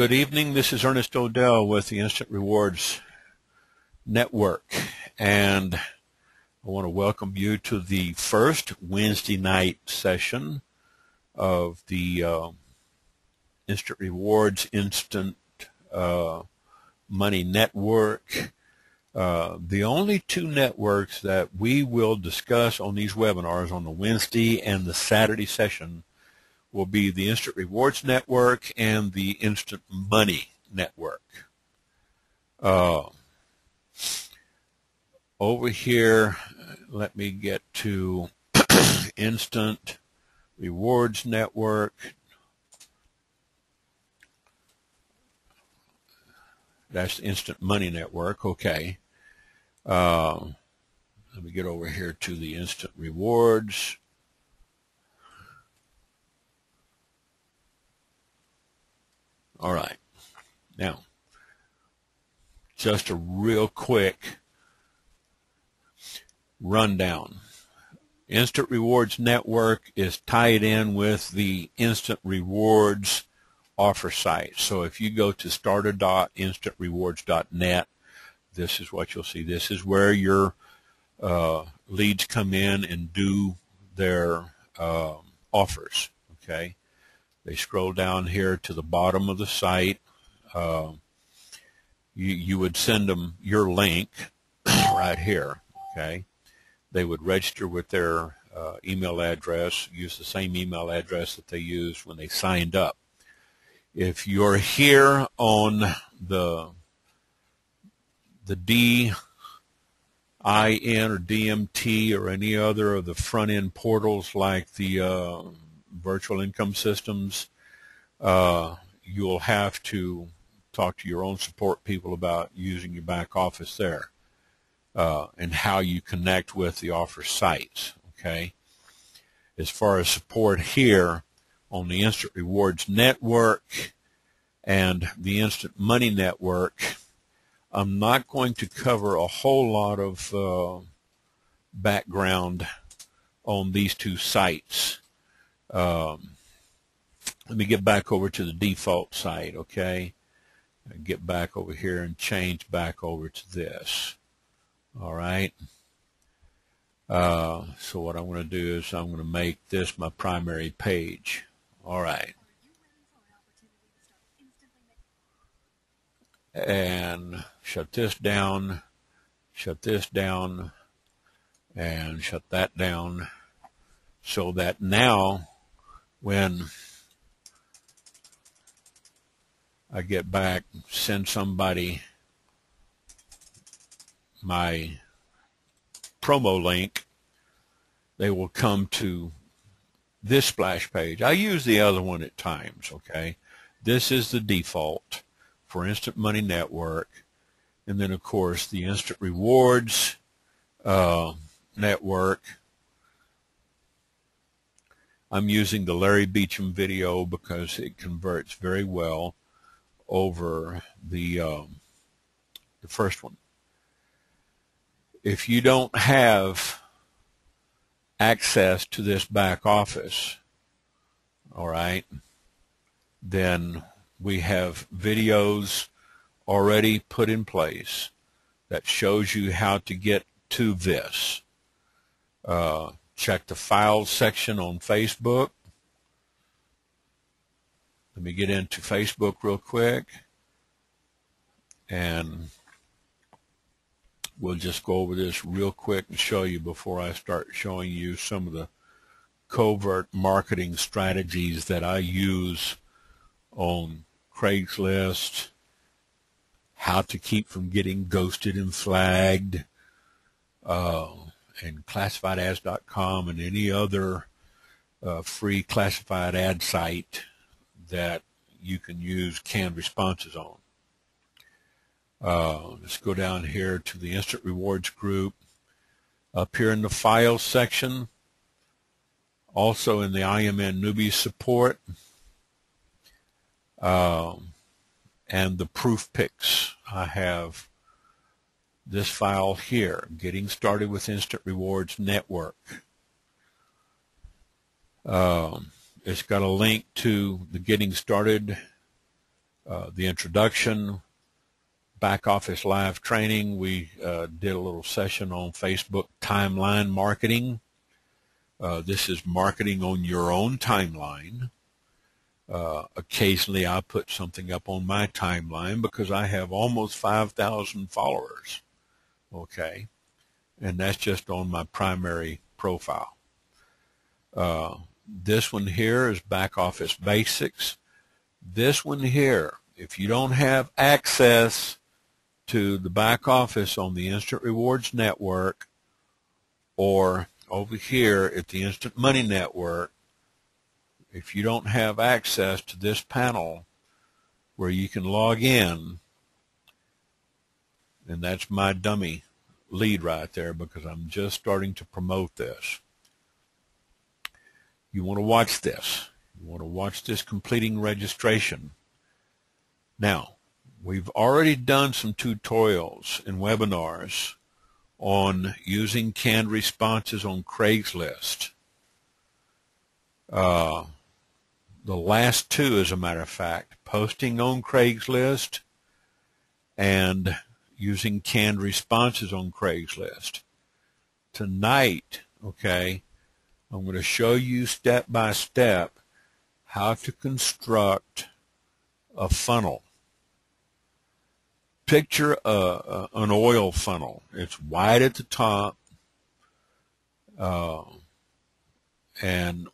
Good evening. This is Ernest ODell with the Instant Rewards Network, and I want to welcome you to the first Wednesday night session of the Instant Rewards Instant Money Network. The only two networks that we will discuss on these webinars on the Wednesday and the Saturday session will be the Instant Rewards Network and the Instant Money Network. Over here, let me get to Instant Rewards Network. That's the Instant Money Network. Okay. Let me get over here to the Instant Rewards. All right. Now, just a real quick rundown. Instant Rewards Network is tied in with the Instant Rewards offer site. So if you go to starter.instantrewards.net, this is what you'll see. This is where your leads come in and do their offers. Okay. They scroll down here to the bottom of the site. You would send them your link right here. Okay. They would register with their email address, use the same email address that they used when they signed up. If you're here on the DIN or DMT or any other of the front-end portals like the virtual income systems, you'll have to talk to your own support people about using your back office there and how you connect with the offer sites. Okay. As far as support here on the Instant Rewards Network and the Instant Money Network, I'm not going to cover a whole lot of background on these two sites. Let me get back over to the default site, okay? Get back over here and change back over to this. All right. So what I'm going to do is I'm going to make this my primary page. All right. And shut this down, and shut that down, so that now when I get back, send somebody my promo link, they will come to this splash page. I use the other one at times, okay? This is the default for Instant Money Network. And then, of course, the Instant Rewards Network. I'm using the Larry Beecham video because it converts very well over the first one. If you don't have access to this back office, all right, then we have videos already put in place that shows you how to get to this. Check the files section on Facebook. Let me get into Facebook real quick, and we'll just go over this real quick and show you before I start showing you some of the covert marketing strategies that I use on Craigslist, how to keep from getting ghosted and flagged, and classifiedads.com and any other free classified ad site that you can use canned responses on. Let's go down here to the Instant Rewards group. Up here in the files section, also in the IMN newbie support, and the proof pics. I have this file here, Getting Started with Instant Rewards Network. It's got a link to the Getting Started the introduction, back office live training. We did a little session on Facebook timeline marketing. This is marketing on your own timeline. Occasionally I put something up on my timeline because I have almost 5,000 followers. Okay. And that's just on my primary profile. This one here is back office basics. This one here, if you don't have access to the back office on the Instant Rewards Network or over here at the Instant Money Network, if you don't have access to this panel where you can log in, and that's my dummy lead right there because I'm just starting to promote this. You want to watch this. You want to watch this completing registration. Now, we've already done some tutorials and webinars on using canned responses on Craigslist. The last two, as a matter of fact, posting on Craigslist and using canned responses on Craigslist. Tonight, okay, I'm going to show you step by step how to construct a funnel. Picture an oil funnel. It's wide at the top, and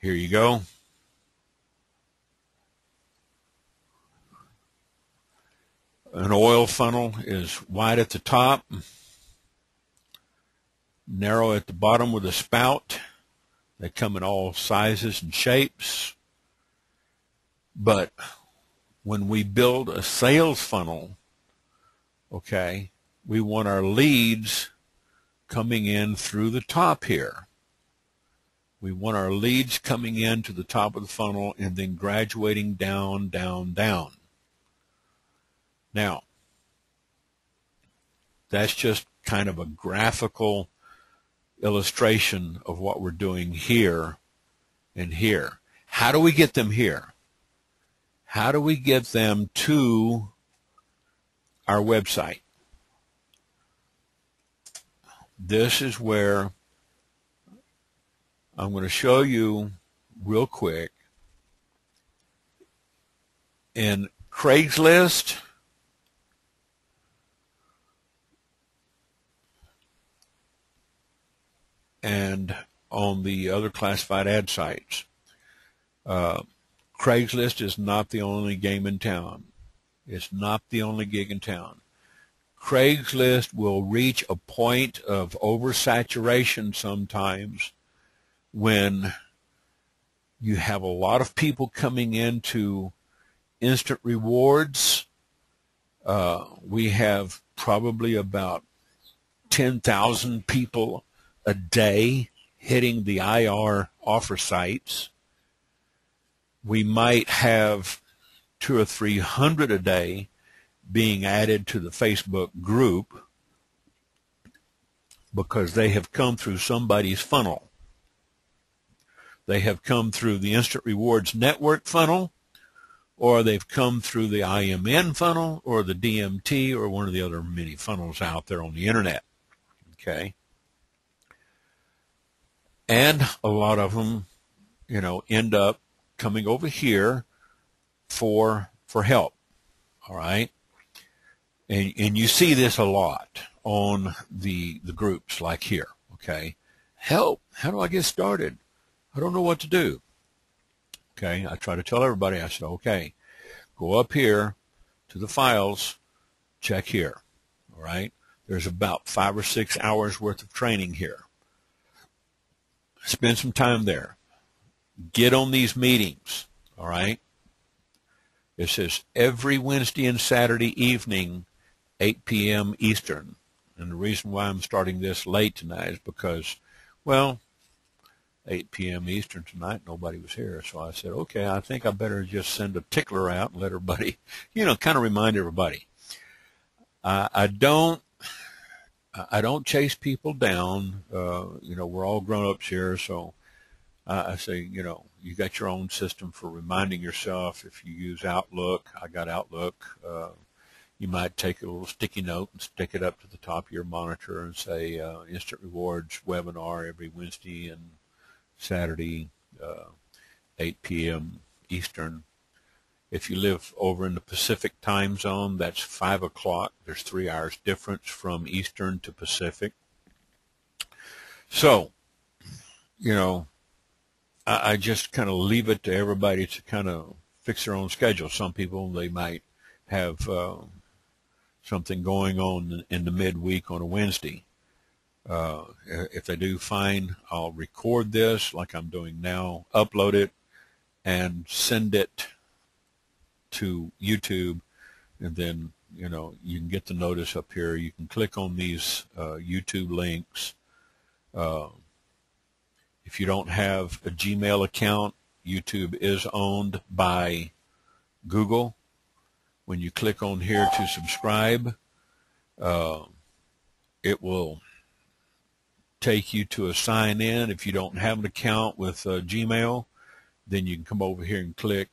here you go. An oil funnel is wide at the top, narrow at the bottom with a spout. They come in all sizes and shapes. But when we build a sales funnel, okay, we want our leads coming in through the top here. We want our leads coming in to the top of the funnel and then graduating down, down, down. Now, that's just kind of a graphical illustration of what we're doing here and here. How do we get them here? How do we get them to our website? This is where I'm going to show you real quick. In Craigslist, and on the other classified ad sites, Craigslist is not the only game in town. It's not the only gig in town. Craigslist will reach a point of oversaturation sometimes when you have a lot of people coming into Instant Rewards. We have probably about 10,000 people a day hitting the IR offer sites. We might have 200 or 300 a day being added to the Facebook group because they have come through somebody's funnel. They have come through the Instant Rewards Network funnel, or they've come through the IMN funnel or the DMT or one of the other many funnels out there on the internet. Okay? And a lot of them, you know, end up coming over here for help. All right? And you see this a lot on the groups like here. Okay? Help. How do I get started? I don't know what to do. Okay? I try to tell everybody, I said, okay, go up here to the files, check here. All right? There's about 5 or 6 hours worth of training here. Spend some time there. Get on these meetings, all right? It says every Wednesday and Saturday evening, 8 p.m. Eastern. And the reason why I'm starting this late tonight is because, well, 8 p.m. Eastern tonight, nobody was here. So I said, okay, I think I better just send a tickler out and let everybody, you know, kind of remind everybody. I don't chase people down. You know, we're all grown-ups here, so I say, you know, you got your own system for reminding yourself. If you use Outlook, I got Outlook. You might take a little sticky note and stick it up to the top of your monitor and say Instant Rewards webinar every Wednesday and Saturday, 8 p.m. Eastern. If you live over in the Pacific time zone, that's 5 o'clock. There's 3 hours difference from Eastern to Pacific. So, you know, I just kind of leave it to everybody to kind of fix their own schedule. Some people, they might have something going on in the midweek on a Wednesday. If they do, fine. I'll record this like I'm doing now, upload it, and send it to YouTube, and then, you know, you can get the notice up here. You can click on these YouTube links. If you don't have a Gmail account, YouTube is owned by Google. When you click on here to subscribe, it will take you to a sign in. If you don't have an account with Gmail, then you can come over here and click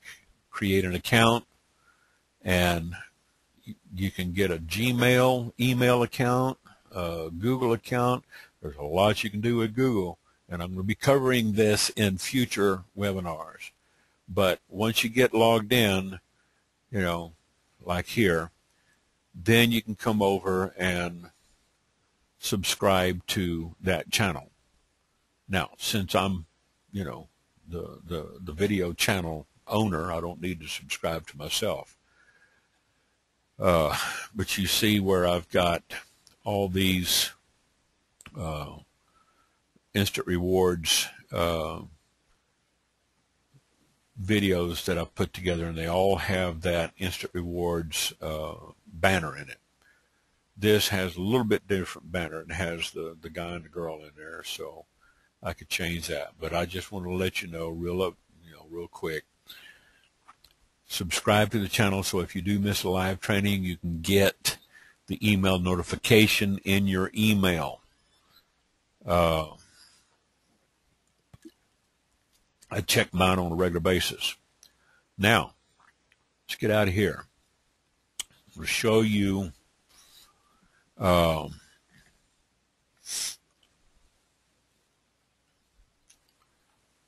create an account, and you can get a Gmail email account, a Google account. There's a lot you can do with Google, and I'm going to be covering this in future webinars. But once you get logged in, you know, like here, then you can come over and subscribe to that channel. Now, since I'm, you know, the video channel owner, I don't need to subscribe to myself. But you see where I've got all these Instant Rewards videos that I've put together, and they all have that Instant Rewards banner in it. This has a little bit different banner. It has the guy and the girl in there, so I could change that. But I just want to let you know real quick. Subscribe to the channel, so if you do miss a live training, you can get the email notification in your email. I check mine on a regular basis. Now, let's get out of here. I'm going to show you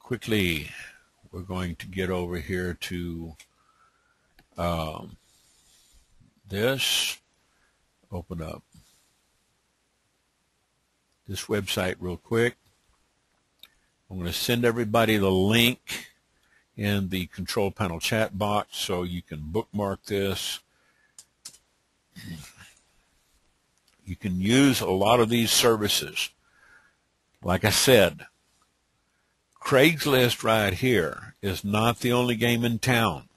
quickly. We're going to get over here to this. Open up this website real quick. I'm going to send everybody the link in the control panel chat box so you can bookmark this. You can use a lot of these services. Like I said, Craigslist right here is not the only game in town.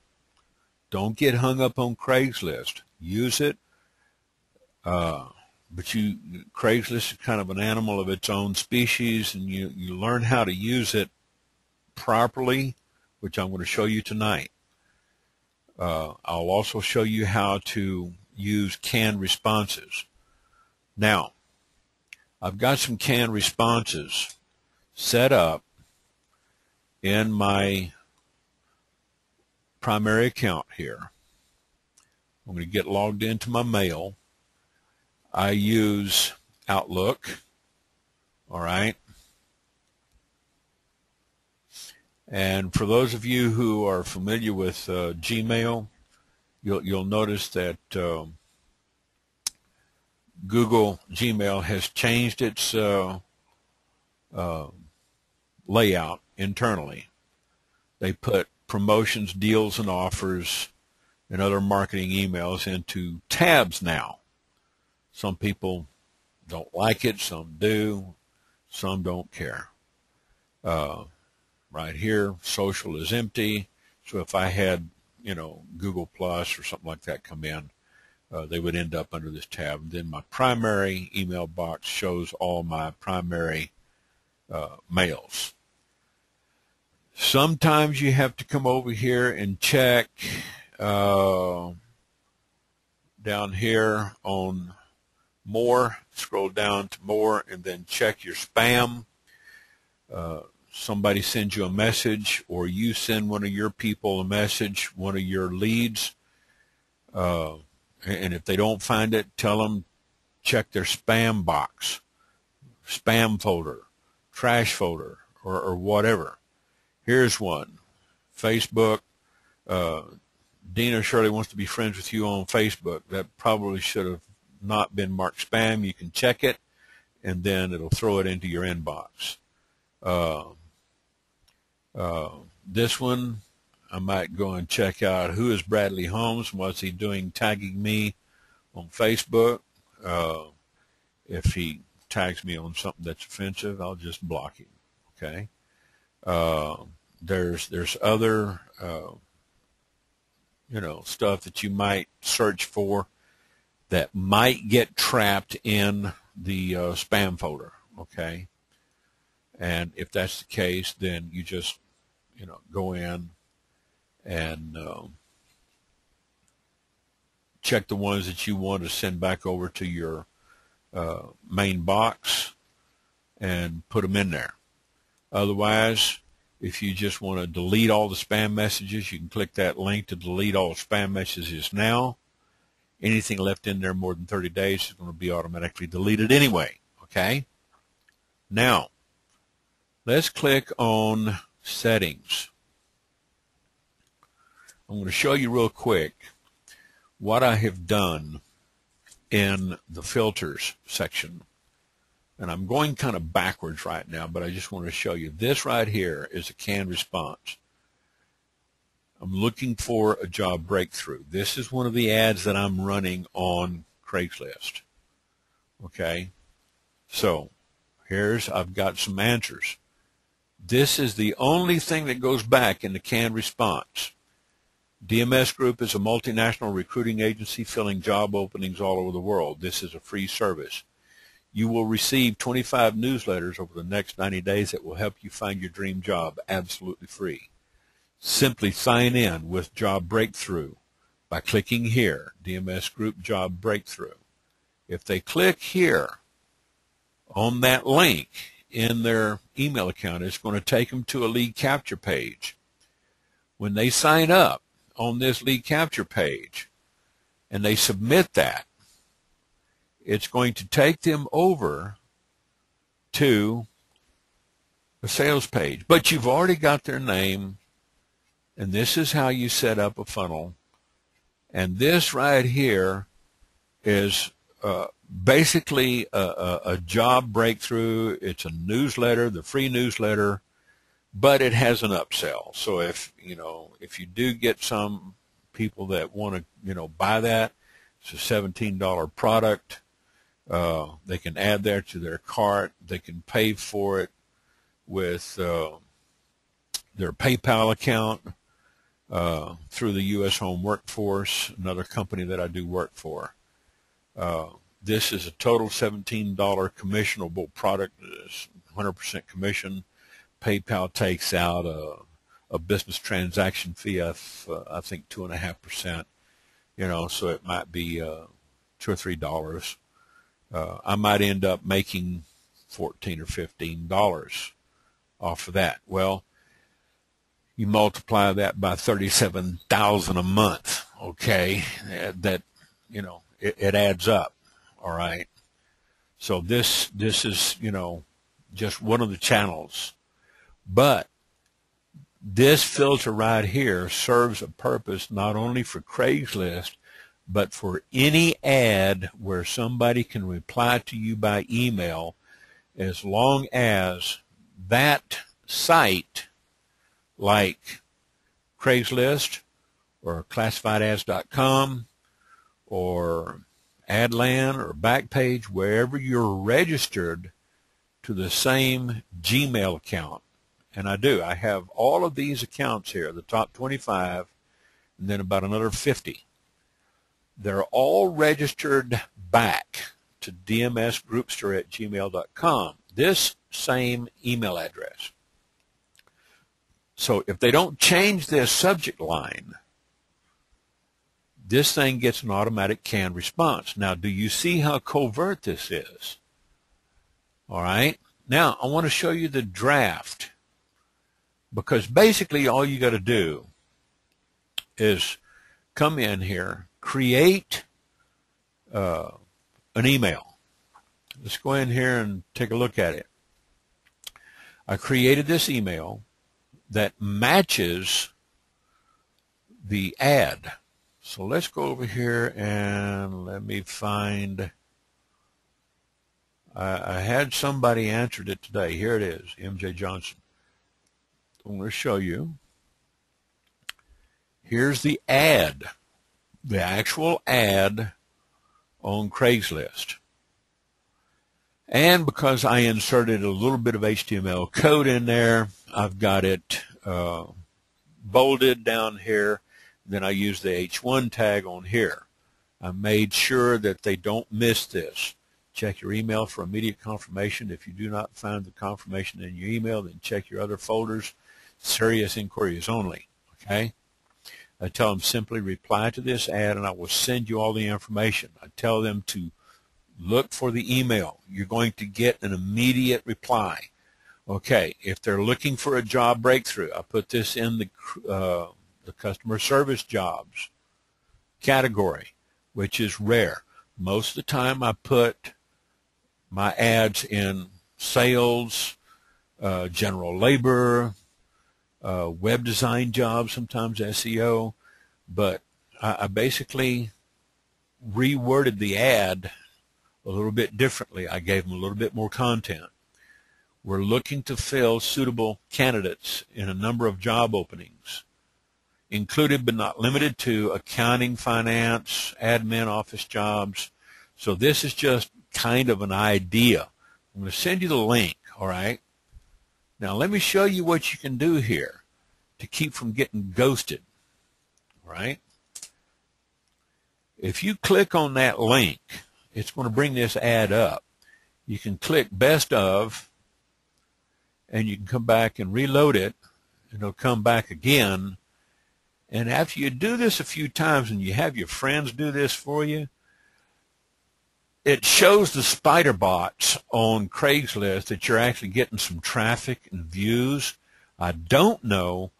Don't get hung up on Craigslist. Use it. But Craigslist is kind of an animal of its own species, and you learn how to use it properly, which I'm going to show you tonight. I'll also show you how to use canned responses. Now, I've got some canned responses set up in my primary account here. I'm going to get logged into my mail. I use Outlook, all right? And for those of you who are familiar with Gmail, you'll notice that Google Gmail has changed its layout internally. They put promotions, deals, and offers and other marketing emails into tabs now. Some people don't like it, some do, some don't care. Right here, social is empty. So if I had, Google Plus or something like that come in, they would end up under this tab. And then my primary email box shows all my primary mails. Sometimes you have to come over here and check down here on more, scroll down to more, and then check your spam. somebody sends you a message, or you send one of your people a message, one of your leads, and if they don't find it, tell them check their spam box, spam folder, trash folder, or whatever. Here's one. Facebook. Dina Shirley wants to be friends with you on Facebook. That probably should have not been marked spam. You can check it, and then it'll throw it into your inbox. This one, I might go and check out who is Bradley Holmes, what's he doing tagging me on Facebook. If he tags me on something that's offensive, I'll just block him. Okay. There's other stuff that you might search for that might get trapped in the spam folder. Okay. And if that's the case, then you just go in and check the ones that you want to send back over to your main box and put them in there. Otherwise, if you just want to delete all the spam messages, you can click that link to delete all spam messages now. Anything left in there more than 30 days is going to be automatically deleted anyway. Okay? Now, let's click on Settings. I'm going to show you real quick what I have done in the filters section. And I'm going kind of backwards right now, but I just want to show you. This right here is a canned response. I'm looking for a job breakthrough. This is one of the ads that I'm running on Craigslist. Okay? So, I've got some answers. This is the only thing that goes back in the canned response. DMS Group is a multinational recruiting agency filling job openings all over the world. This is a free service. You will receive 25 newsletters over the next 90 days that will help you find your dream job absolutely free. Simply sign in with Job Breakthrough by clicking here, DMS Group Job Breakthrough. If they click here on that link in their email account, it's going to take them to a lead capture page. When they sign up on this lead capture page and they submit that, it's going to take them over to a sales page. But you've already got their name, and this is how you set up a funnel. And this right here is basically a job breakthrough. It's a newsletter, the free newsletter, but it has an upsell. So if you do get some people that want to buy that, it's a $17 product. They can add that to their cart. They can pay for it with their PayPal account through the U.S. Home Workforce, another company that I do work for. This is a total $17 commissionable product. It's 100% commission. PayPal takes out a business transaction fee of I think 2.5%. So it might be $2 or $3. I might end up making $14 or $15 off of that. Well, you multiply that by 37,000 a month. Okay, that it adds up. All right. So this is just one of the channels, but this filter right here serves a purpose not only for Craigslist, but for any ad where somebody can reply to you by email, as long as that site, like Craigslist or classifiedads.com or Adland or Backpage, wherever you're registered to the same Gmail account. And I have all of these accounts here, the top 25, and then about another 50. They're all registered back to dmsgroupster@gmail.com, this same email address. So if they don't change their subject line, this thing gets an automatic canned response. Now, do you see how covert this is? All right. Now, I want to show you the draft Because basically all you got to do is come in here, create an email. Let's go in here and take a look at it. I created this email that matches the ad. So let's go over here and let me find, I had somebody answered it today. Here it is, MJ Johnson. I'm going to show you. Here's the ad, the actual ad on Craigslist. And because I inserted a little bit of HTML code in there, I've got it bolded down here. Then I use the H1 tag on here. I made sure that they don't miss this. Check your email for immediate confirmation. If you do not find the confirmation in your email, then check your other folders. Serious inquiries only. Okay? I tell them simply reply to this ad and I will send you all the information. I tell them to look for the email. You're going to get an immediate reply. Okay, if they're looking for a job breakthrough, I put this in the customer service jobs category, which is rare. Most of the time I put my ads in sales, general labor, web design jobs, sometimes SEO, but I basically reworded the ad a little bit differently. I gave them a little bit more content. We're looking to fill suitable candidates in a number of job openings, included but not limited to accounting, finance, admin, office jobs. So this is just kind of an idea. I'm going to send you the link, all right? Now let me show you what you can do here to keep from getting ghosted, all right? If you click on that link, it's going to bring this ad up. You can click best of, and you can come back and reload it, and it'll come back again. And after you do this a few times and you have your friends do this for you, it shows the spider bots on Craigslist that you're actually getting some traffic and views. I don't know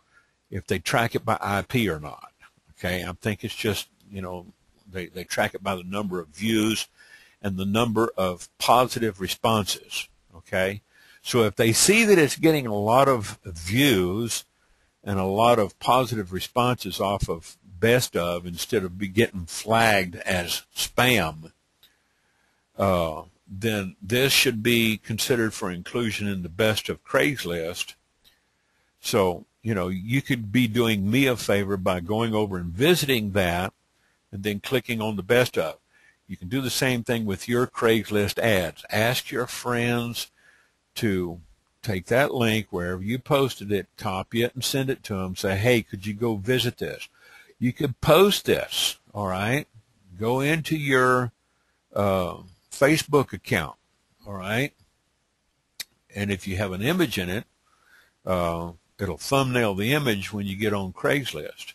if they track it by IP or not. Okay, I think it's just, you know, they track it by the number of views and the number of positive responses. Okay, so if they see that it's getting a lot of views and a lot of positive responses off of best of instead of be getting flagged as spam, then this should be considered for inclusion in the best of Craigslist. So, you know, you could be doing me a favor by going over and visiting that and then clicking on the best of. You can do the same thing with your Craigslist ads. Ask your friends to take that link wherever you posted it, copy it, and send it to them. Say, hey, could you go visit this? You could post this, all right? Go into your Facebook account, all right? And if you have an image in it, it'll thumbnail the image when you get on Craigslist.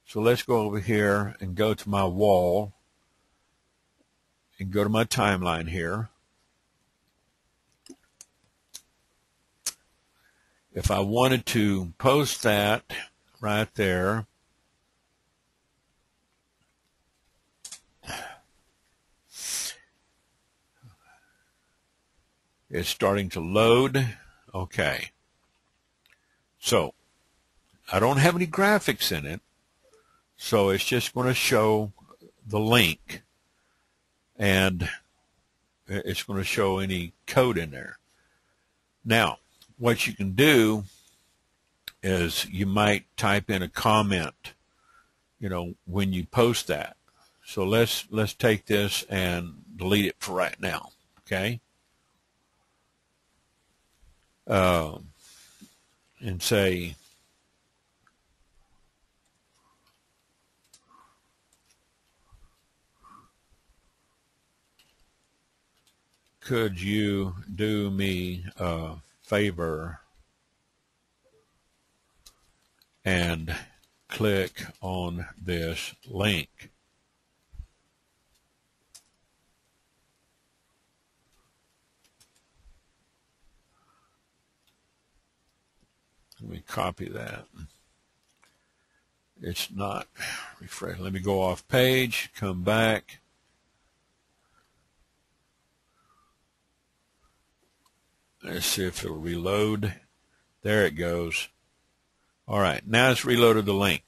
So let's go over here and go to my wall and go to my timeline here. If I wanted to post that right there, it's starting to load. Okay. So I don't have any graphics in it, so it's just going to show the link, and it's going to show any code in there. Now, what you can do is you might type in a comment, you know, when you post that. So let's take this and delete it for right now, okay? And say, could you do me a favor and click on this link? Let me copy that. It's not refresh. Let me go off page, come back. Let's see if it'll reload. There it goes. All right, now it's reloaded the link.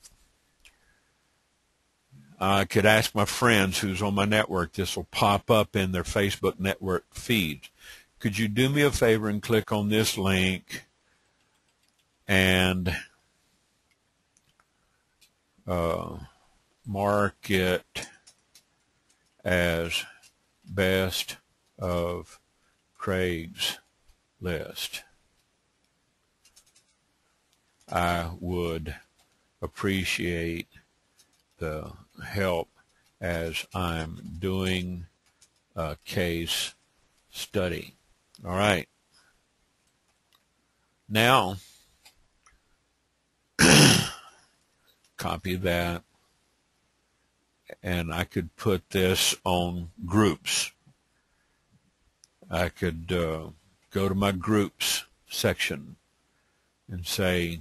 I could ask my friends who's on my network. This will pop up in their Facebook network feeds. Could you do me a favor and click on this link and mark it as best of Craig's list? I would appreciate the help as I'm doing a case study. All right. Now, copy that, and I could put this on groups. I could go to my groups section and say,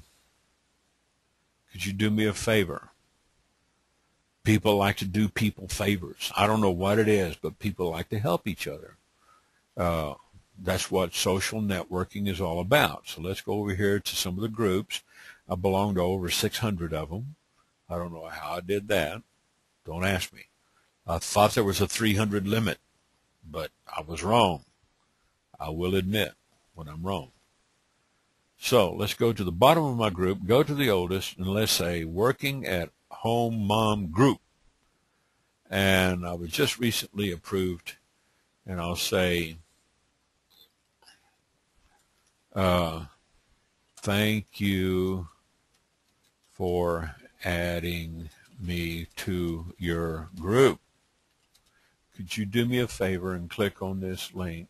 could you do me a favor? People like to do people favors. I don't know what it is, but people like to help each other. That's what social networking is all about. So let's go over here to some of the groups. I belong to over 600 of them. I don't know how I did that. Don't ask me. I thought there was a 300 limit, but I was wrong. I will admit when I'm wrong. So let's go to the bottom of my group, go to the oldest, and let's say Working at Home Mom Group. And I was just recently approved, and I'll say, thank you for adding me to your group. Could you do me a favor and click on this link?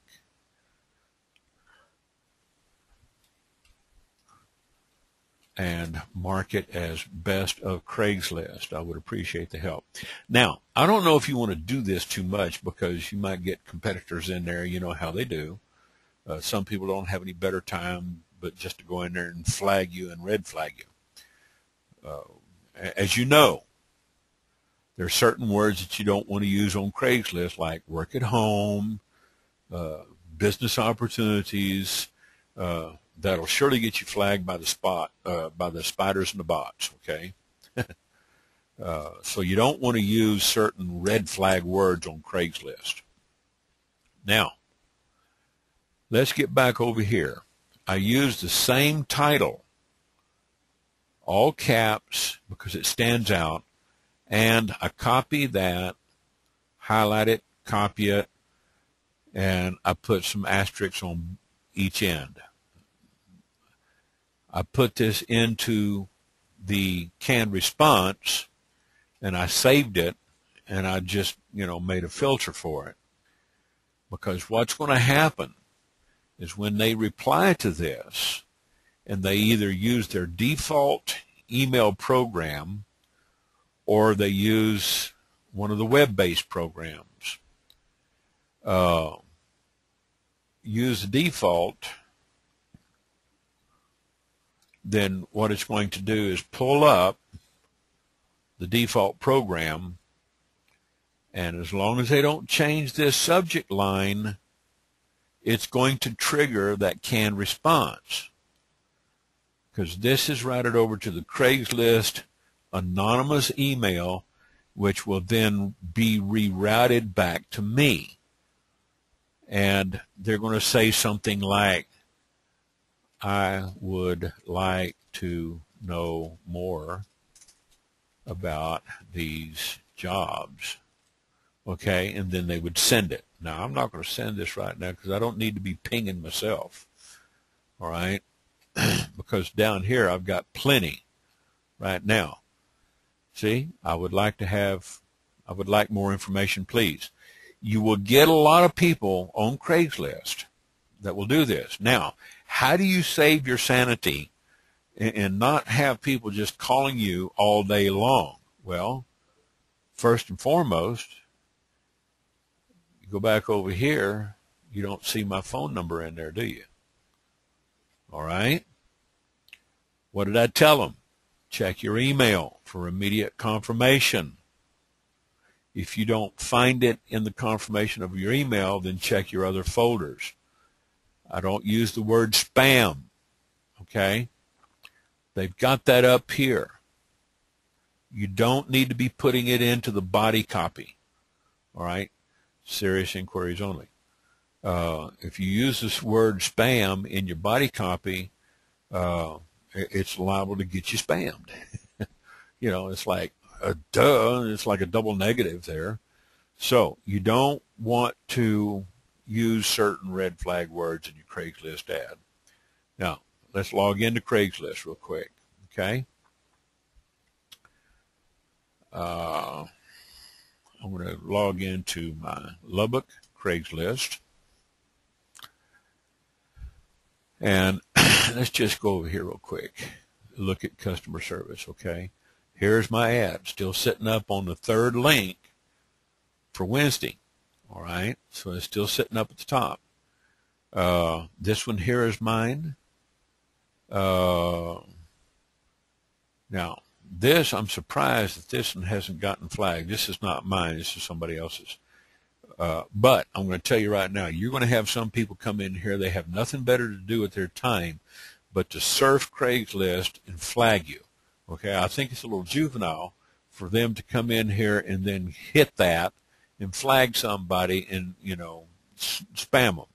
And mark it as best of Craigslist. I would appreciate the help. Now, I don't know if you want to do this too much because you might get competitors in there. You know how they do. Some people don't have any better time but just to go in there and flag you and red flag you. As you know, there are certain words that you don't want to use on Craigslist, like work at home, business opportunities, that'll surely get you flagged by the spiders and the bots, okay? So you don't want to use certain red flag words on Craigslist. Now, let's get back over here. I used the same title, all caps, because it stands out, and I copy that, highlight it, copy it, and I put some asterisks on each end. I put this into the canned response, and I saved it, and I just, made a filter for it. Because what's going to happen is when they reply to this, and they either use their default email program or they use one of the web-based programs, use the default, then what it's going to do is pull up the default program, and as long as they don't change this subject line, it's going to trigger that canned response, because this is routed over to the Craigslist anonymous email, which will then be rerouted back to me. And they're going to say something like, I would like to know more about these jobs. Okay, and then they would send it. Now, I'm not going to send this right now because I don't need to be pinging myself. All right, because down here I've got plenty right now. See, I would like more information, please. You will get a lot of people on Craigslist that will do this. Now, how do you save your sanity and not have people just calling you all day long? Well, first and foremost, you go back over here, you don't see my phone number in there, do you? All right? What did I tell them? Check your email for immediate confirmation. If you don't find it in the confirmation of your email, then check your other folders. I don't use the word spam, okay? They've got that up here. You don't need to be putting it into the body copy, all right? Serious inquiries only. If you use this word spam in your body copy, it's liable to get you spammed. You know, it's like a duh, it's like a double negative there. So you don't want to use certain red flag words in your Craigslist ad. Now, let's log into Craigslist real quick, okay? I'm going to log into my Lubbock Craigslist. And let's just go over here real quick. Look at customer service, okay? Here's my ad, still sitting up on the third link for Wednesday, all right? So it's still sitting up at the top. This one here is mine. Now, this, I'm surprised that this one hasn't gotten flagged. This is not mine. This is somebody else's. But I'm going to tell you right now, you're going to have some people come in here. They have nothing better to do with their time but to surf Craigslist and flag you. Okay, I think it's a little juvenile for them to come in here and then hit that and flag somebody and, you know, spam them.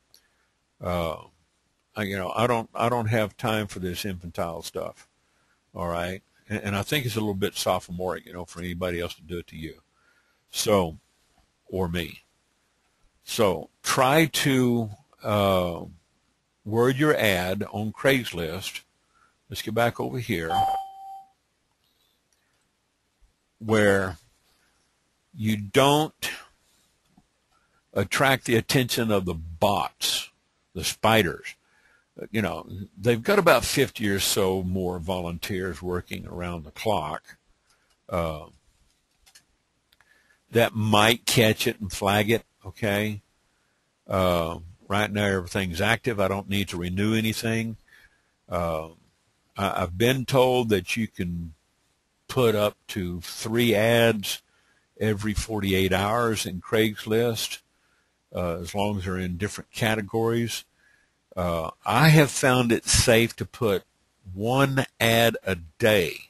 You know, I don't have time for this infantile stuff. All right, and I think it's a little bit sophomoric, you know, for anybody else to do it to you. So, or me. So try to word your ad on Craigslist. Let's get back over here where you don't attract the attention of the bots, the spiders. You know, they've got about 50 or so more volunteers working around the clock that might catch it and flag it, okay? Right now everything's active. I don't need to renew anything. I've been told that you can put up to 3 ads every 48 hours in Craigslist, as long as they're in different categories. I have found it safe to put 1 ad a day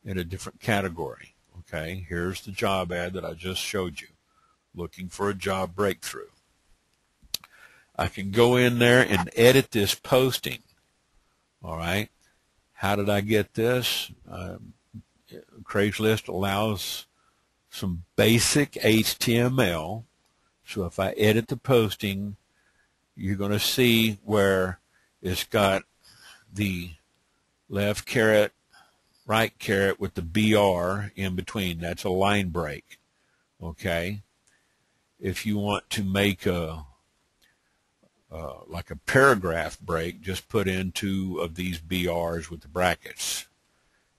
in a different category. Okay, here's the job ad that I just showed you. Looking for a job breakthrough. I can go in there and edit this posting. All right. How did I get this? Craigslist allows some basic HTML. So if I edit the posting, you're going to see where it's got the left caret, right caret with the BR in between. That's a line break. Okay. If you want to make like a paragraph break, just put in 2 of these BRs with the brackets.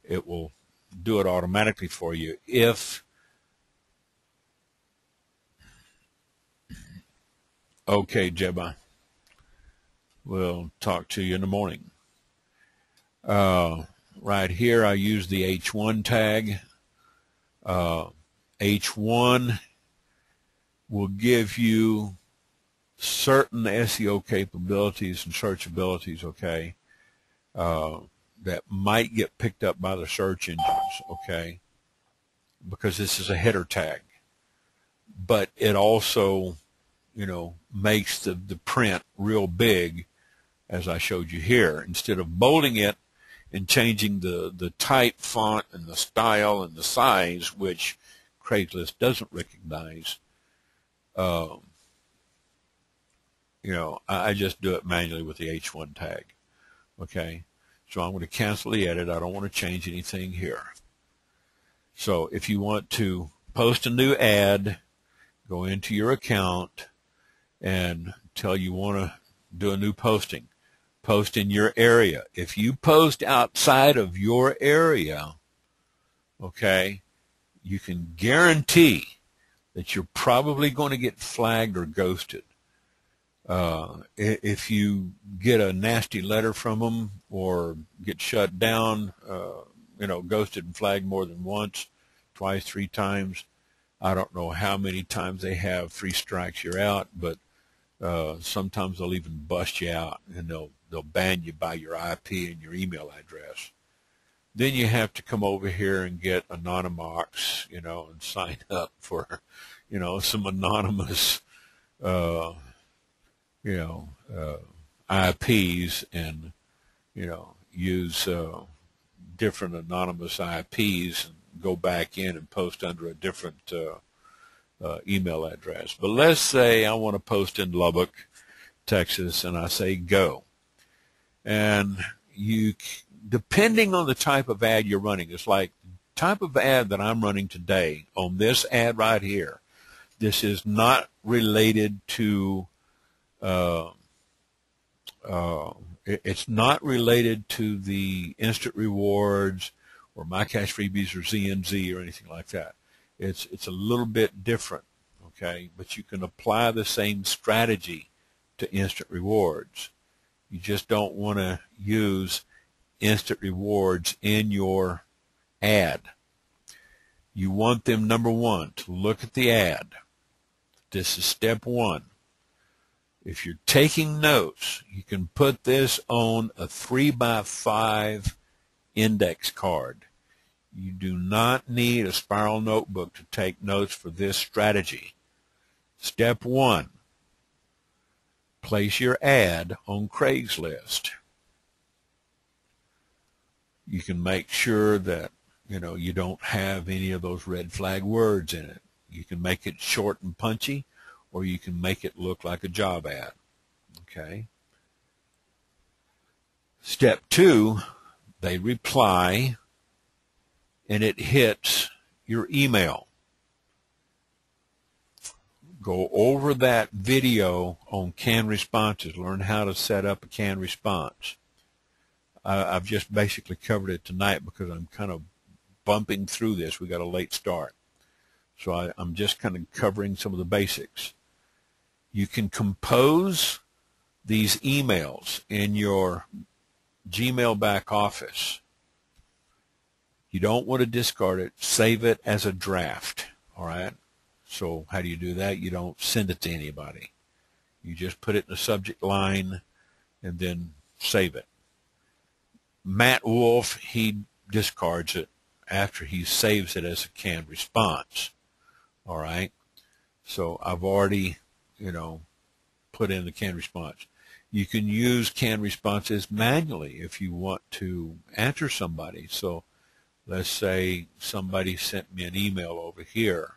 It will do it automatically for you. If okay, Jeba, we'll talk to you in the morning. Right here, I use the H1 tag. H1 will give you certain SEO capabilities and search abilities, okay, that might get picked up by the search engines, okay, because this is a header tag. But it also, you know, makes the print real big, as I showed you here. Instead of bolding it and changing the type, font, and the style and the size, which Craigslist doesn't recognize, you know, I just do it manually with the H1 tag. Okay, so I'm going to cancel the edit. I don't want to change anything here. So if you want to post a new ad, go into your account and tell you want to do a new posting. Post in your area. If you post outside of your area, okay, you can guarantee that you're probably going to get flagged or ghosted. If you get a nasty letter from them or get shut down, ghosted and flagged more than once, twice, 3 times, I don't know how many times they have 3 strikes, you're out, but sometimes they'll even bust you out, and they'll ban you by your IP and your email address. Then you have to come over here and get Anonymox, and sign up for, some anonymous, IPs, and, use different anonymous IPs and go back in and post under a different email address. But let's say I want to post in Lubbock, Texas, and I say go. And depending on the type of ad you're running, it's like the type of ad that I'm running today on this ad right here. This is not related to, it's not related to the instant rewards or My Cash Freebies or ZNZ or anything like that. It's a little bit different, okay? But you can apply the same strategy to instant rewards. You just don't want to use instant rewards in your ad. You want them, number one, to look at the ad. This is step one. If you're taking notes, you can put this on a 3x5 index card. You do not need a spiral notebook to take notes for this strategy. Step one, place your ad on Craigslist. You can make sure that, you don't have any of those red flag words in it. You can make it short and punchy, or you can make it look like a job ad. Okay. Step two, they reply, and it hits your email. Go over that video on canned responses. Learn how to set up a canned response. I've just basically covered it tonight because I'm kind of bumping through this. We got a late start. So I'm just kind of covering some of the basics. You can compose these emails in your Gmail back office. You don't want to discard it. Save it as a draft. All right? So how do you do that? You don't send it to anybody. You just put it in the subject line and then save it. Matt Wolf, he discards it after he saves it as a canned response. All right? So I've already, put in the canned response. You can use canned responses manually if you want to answer somebody. So let's say somebody sent me an email over here.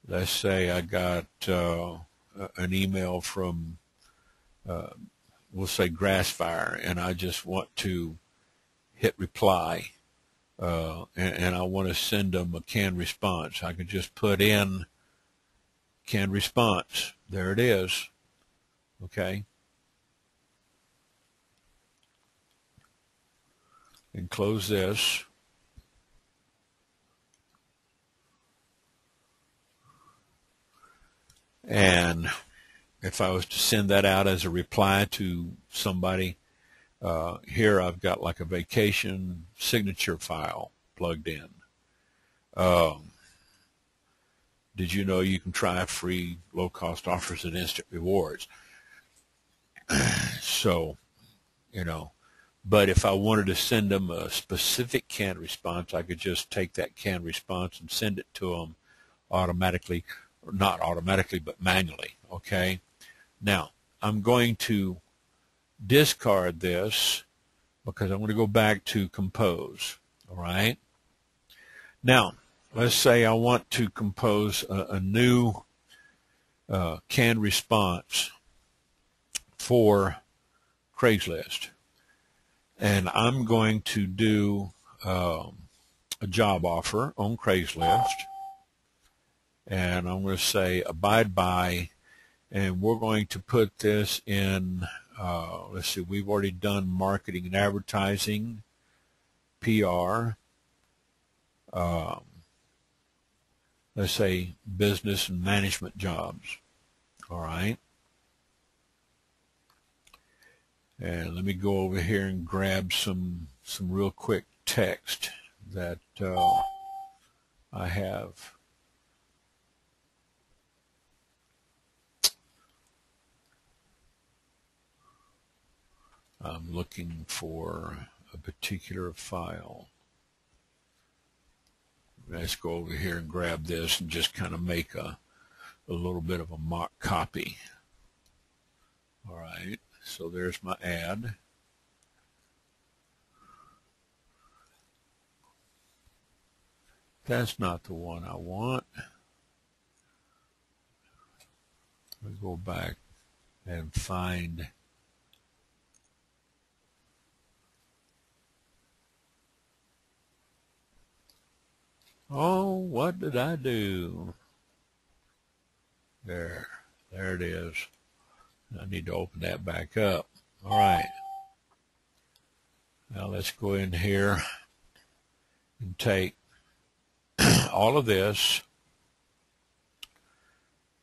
Let's say I got an email from, we'll say Grassfire, and I just want to hit reply, and I want to send them a canned response. I can just put in canned response. There it is. Okay. And close this. And if I was to send that out as a reply to somebody, here I've got like a vacation signature file plugged in. Did you know you can try free low-cost offers at Instant Rewards? So, but if I wanted to send them a specific canned response, I could just take that canned response and send it to them automatically, or not automatically, but manually, okay? Now, I'm going to discard this because I'm going to go back to compose, all right? Now, let's say I want to compose a new canned response for Craigslist. And I'm going to do a job offer on Craigslist. And I'm going to say abide by, and we're going to put this in, let's see, we've already done marketing and advertising, PR, let's say, business and management jobs. All right. And let me go over here and grab some real quick text that I have. I'm looking for a particular file. Let's go over here and grab this and just kind of make a little bit of a mock copy. All right, so there's my ad. That's not the one I want. Let me go back and find. Oh, what did I do? There it is. I need to open that back up. All right. Now let's go in here and take all of this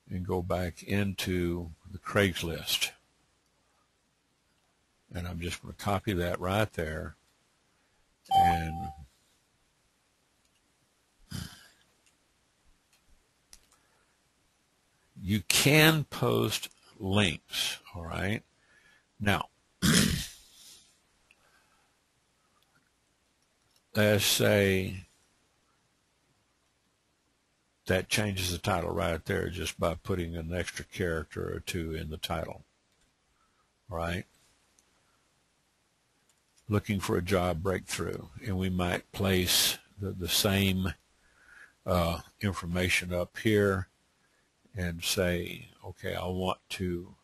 and go back into the Craigslist. And I'm just going to copy that right there. And you can post links, all right? Now, let's say that changes the title right there just by putting an extra character or two in the title, all right? Looking for a job breakthrough, and we might place the same information up here and say, okay, I want to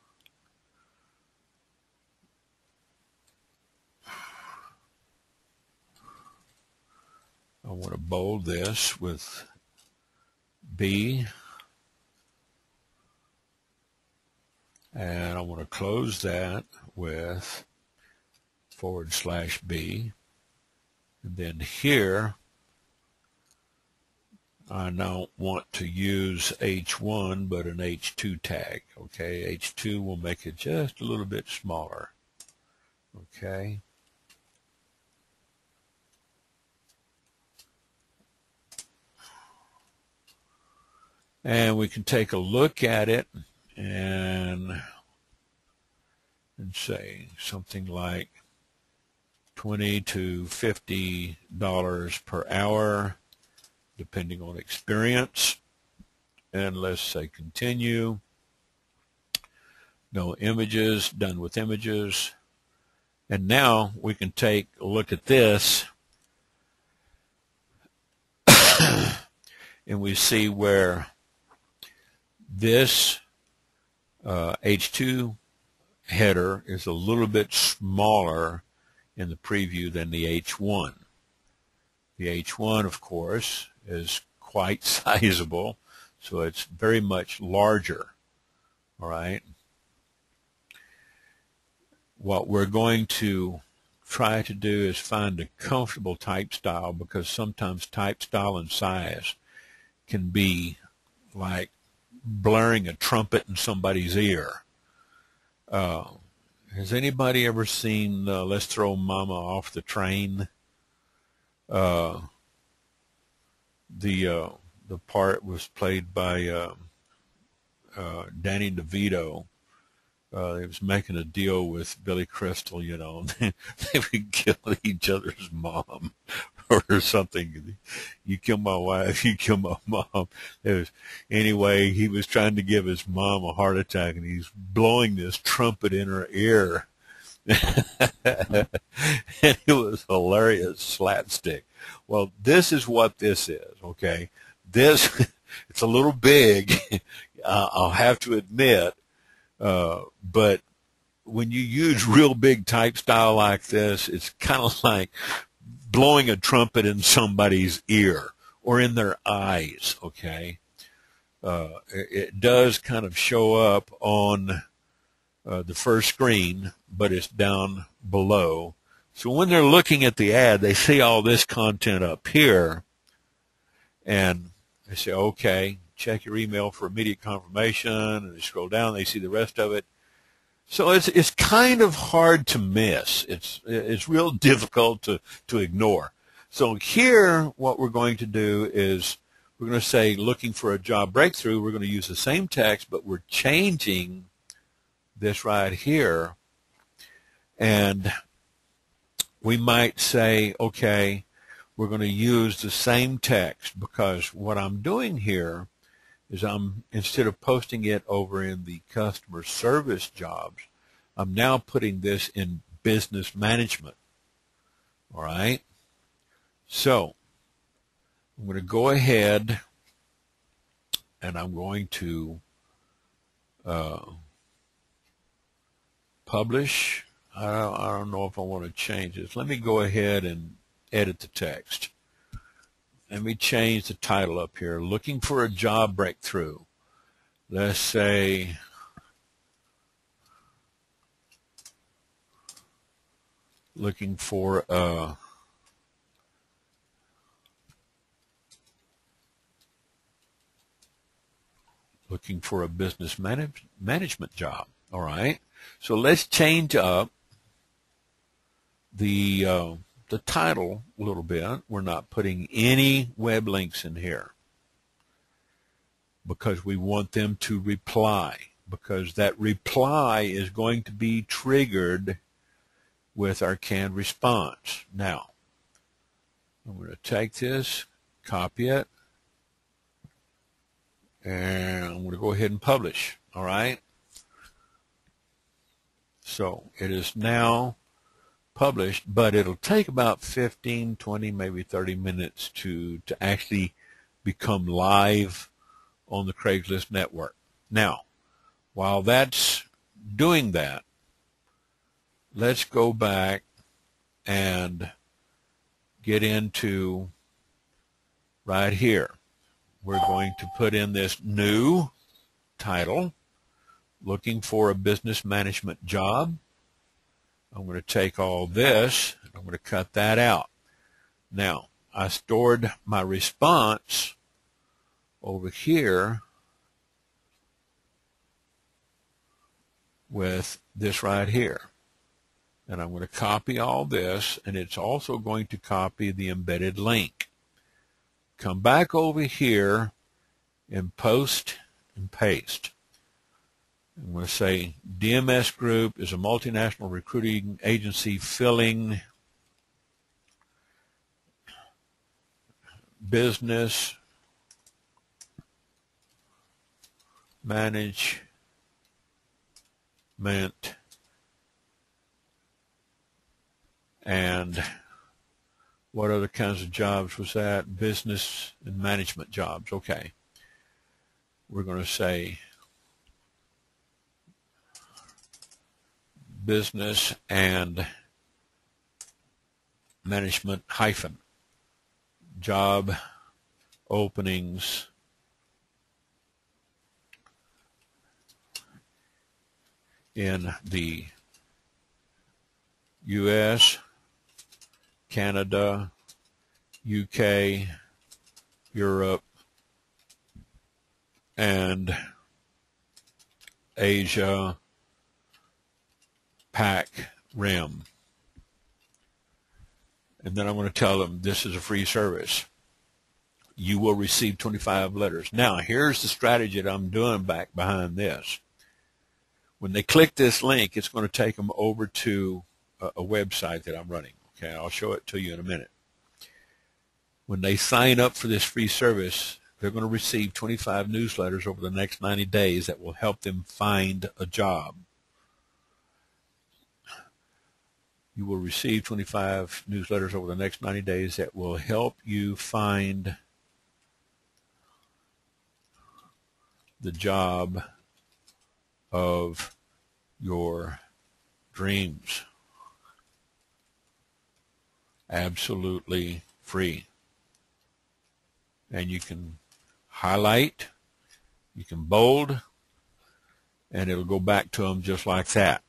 bold this with B, and I want to close that with /B, and then here I now want to use H1 but an H2 tag. Okay, H2 will make it just a little bit smaller. Okay. And we can take a look at it and say something like $20 to $50 per hour, depending on experience. And let's say continue. No images, done with images. And now we can take a look at this and we see where this H2 header is a little bit smaller in the preview than the H1. The H1, of course, is quite sizable, so it's very much larger. All right. What we're going to try to do is find a comfortable type style, because sometimes type style and size can be like blaring a trumpet in somebody's ear. Has anybody ever seen Let's Throw Mama Off the Train? The part was played by Danny DeVito. He was making a deal with Billy Crystal, you know. They would kill each other's mom or something. You kill my wife, you kill my mom. Anyway, he was trying to give his mom a heart attack, and he's blowing this trumpet in her ear. And it was hilarious slapstick. Well, this is what this is, okay? This, it's a little big, I'll have to admit. But when you use real big type style like this, it's kind of like blowing a trumpet in somebody's ear or in their eyes, okay? It does kind of show up on the first screen, but it's down below. So when they're looking at the ad, they see all this content up here, and They say, okay, check your email for immediate confirmation, and they scroll down, they see the rest of it. So it's kind of hard to miss. It's real difficult to ignore. So here, what we're going to do is we're going to say looking for a job breakthrough. We're going to use the same text, but we're changing this right here. And we might say, okay, we're going to use the same text, because what I'm doing here is instead of posting it over in the customer service jobs, I'm now putting this in business management. All right. So I'm going to go ahead and I'm going to publish. I don't know if I want to change this. Let me go ahead and edit the text. Let me change the title up here. Looking for a job breakthrough. Let's say looking for a business management job. All right. So let's change up the title a little bit. We're not putting any web links in here because we want them to reply, because that reply is going to be triggered with our canned response. Now, I'm going to take this, copy it, and I'm going to go ahead and publish. All right. So it is now published, but it'll take about 15, 20, maybe 30 minutes to actually become live on the Craigslist network. Now, while that's doing that, let's go back and get into right here. We're going to put in this new title, looking for a business management job. I'm going to take all this, and I'm going to cut that out. Now, I stored my response over here with this right here. And I'm going to copy all this, and it's also going to copy the embedded link. Come back over here and post and paste. I'm going to say DMS Group is a multinational recruiting agency filling business management, and what other kinds of jobs was that? Business and management jobs. Okay. We're going to say business and management hyphen job openings in the U.S., Canada, UK, Europe, and Asia Pac Rim. And then I'm going to tell them this is a free service. You will receive 25 letters. Now, here's the strategy that I'm doing back behind this. When they click this link, it's going to take them over to a website that I'm running. Okay, I'll show it to you in a minute. When they sign up for this free service, they're going to receive 25 newsletters over the next 90 days that will help them find a job. You will receive 25 newsletters over the next 90 days that will help you find the job of your dreams. Absolutely free. And you can highlight, you can bold, and it'll go back to them just like that.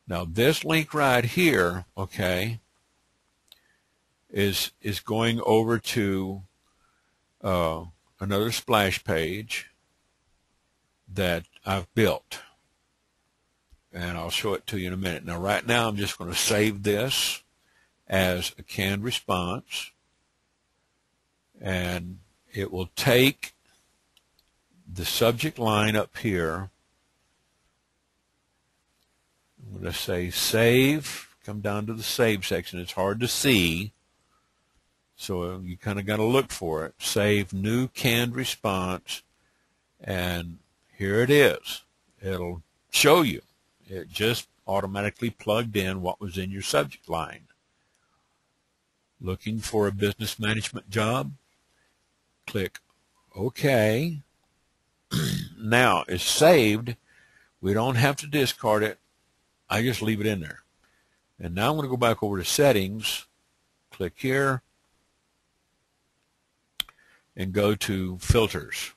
Now this link right here, okay, is going over to another splash page that I've built. And I'll show it to you in a minute. Now, right now, I'm just going to save this as a canned response. And it will take the subject line up here. I'm going to say save. Come down to the save section. It's hard to see, so you kind of got to look for it. Save new canned response. And here it is. It'll show you. It just automatically plugged in what was in your subject line. Looking for a business management job? Click OK. Now it's saved. We don't have to discard it. I just leave it in there. And now I'm going to go back over to settings. Click here and go to filters.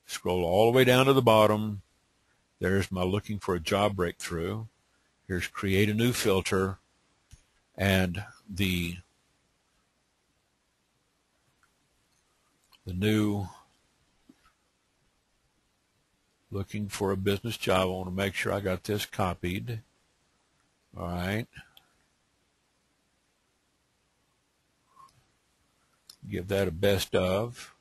Scroll all the way down to the bottom. There's my looking for a job breakthrough. Here's create a new filter, and the new looking for a business job. I want to make sure I got this copied. All right. Give that a best of.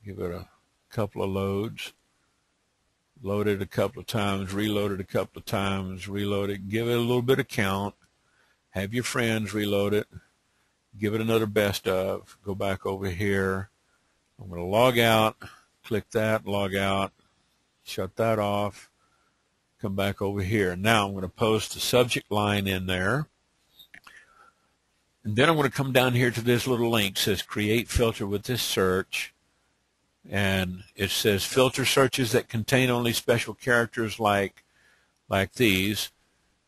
Give it a couple of loads. Load it a couple of times, reload it a couple of times, reload it, give it a little bit of count, have your friends reload it, give it another best of, go back over here. I'm going to log out, click that, log out, shut that off, come back over here. Now I'm going to post the subject line in there. And then I'm going to come down here to this little link. It says create filter with this search. And it says filter searches that contain only special characters like these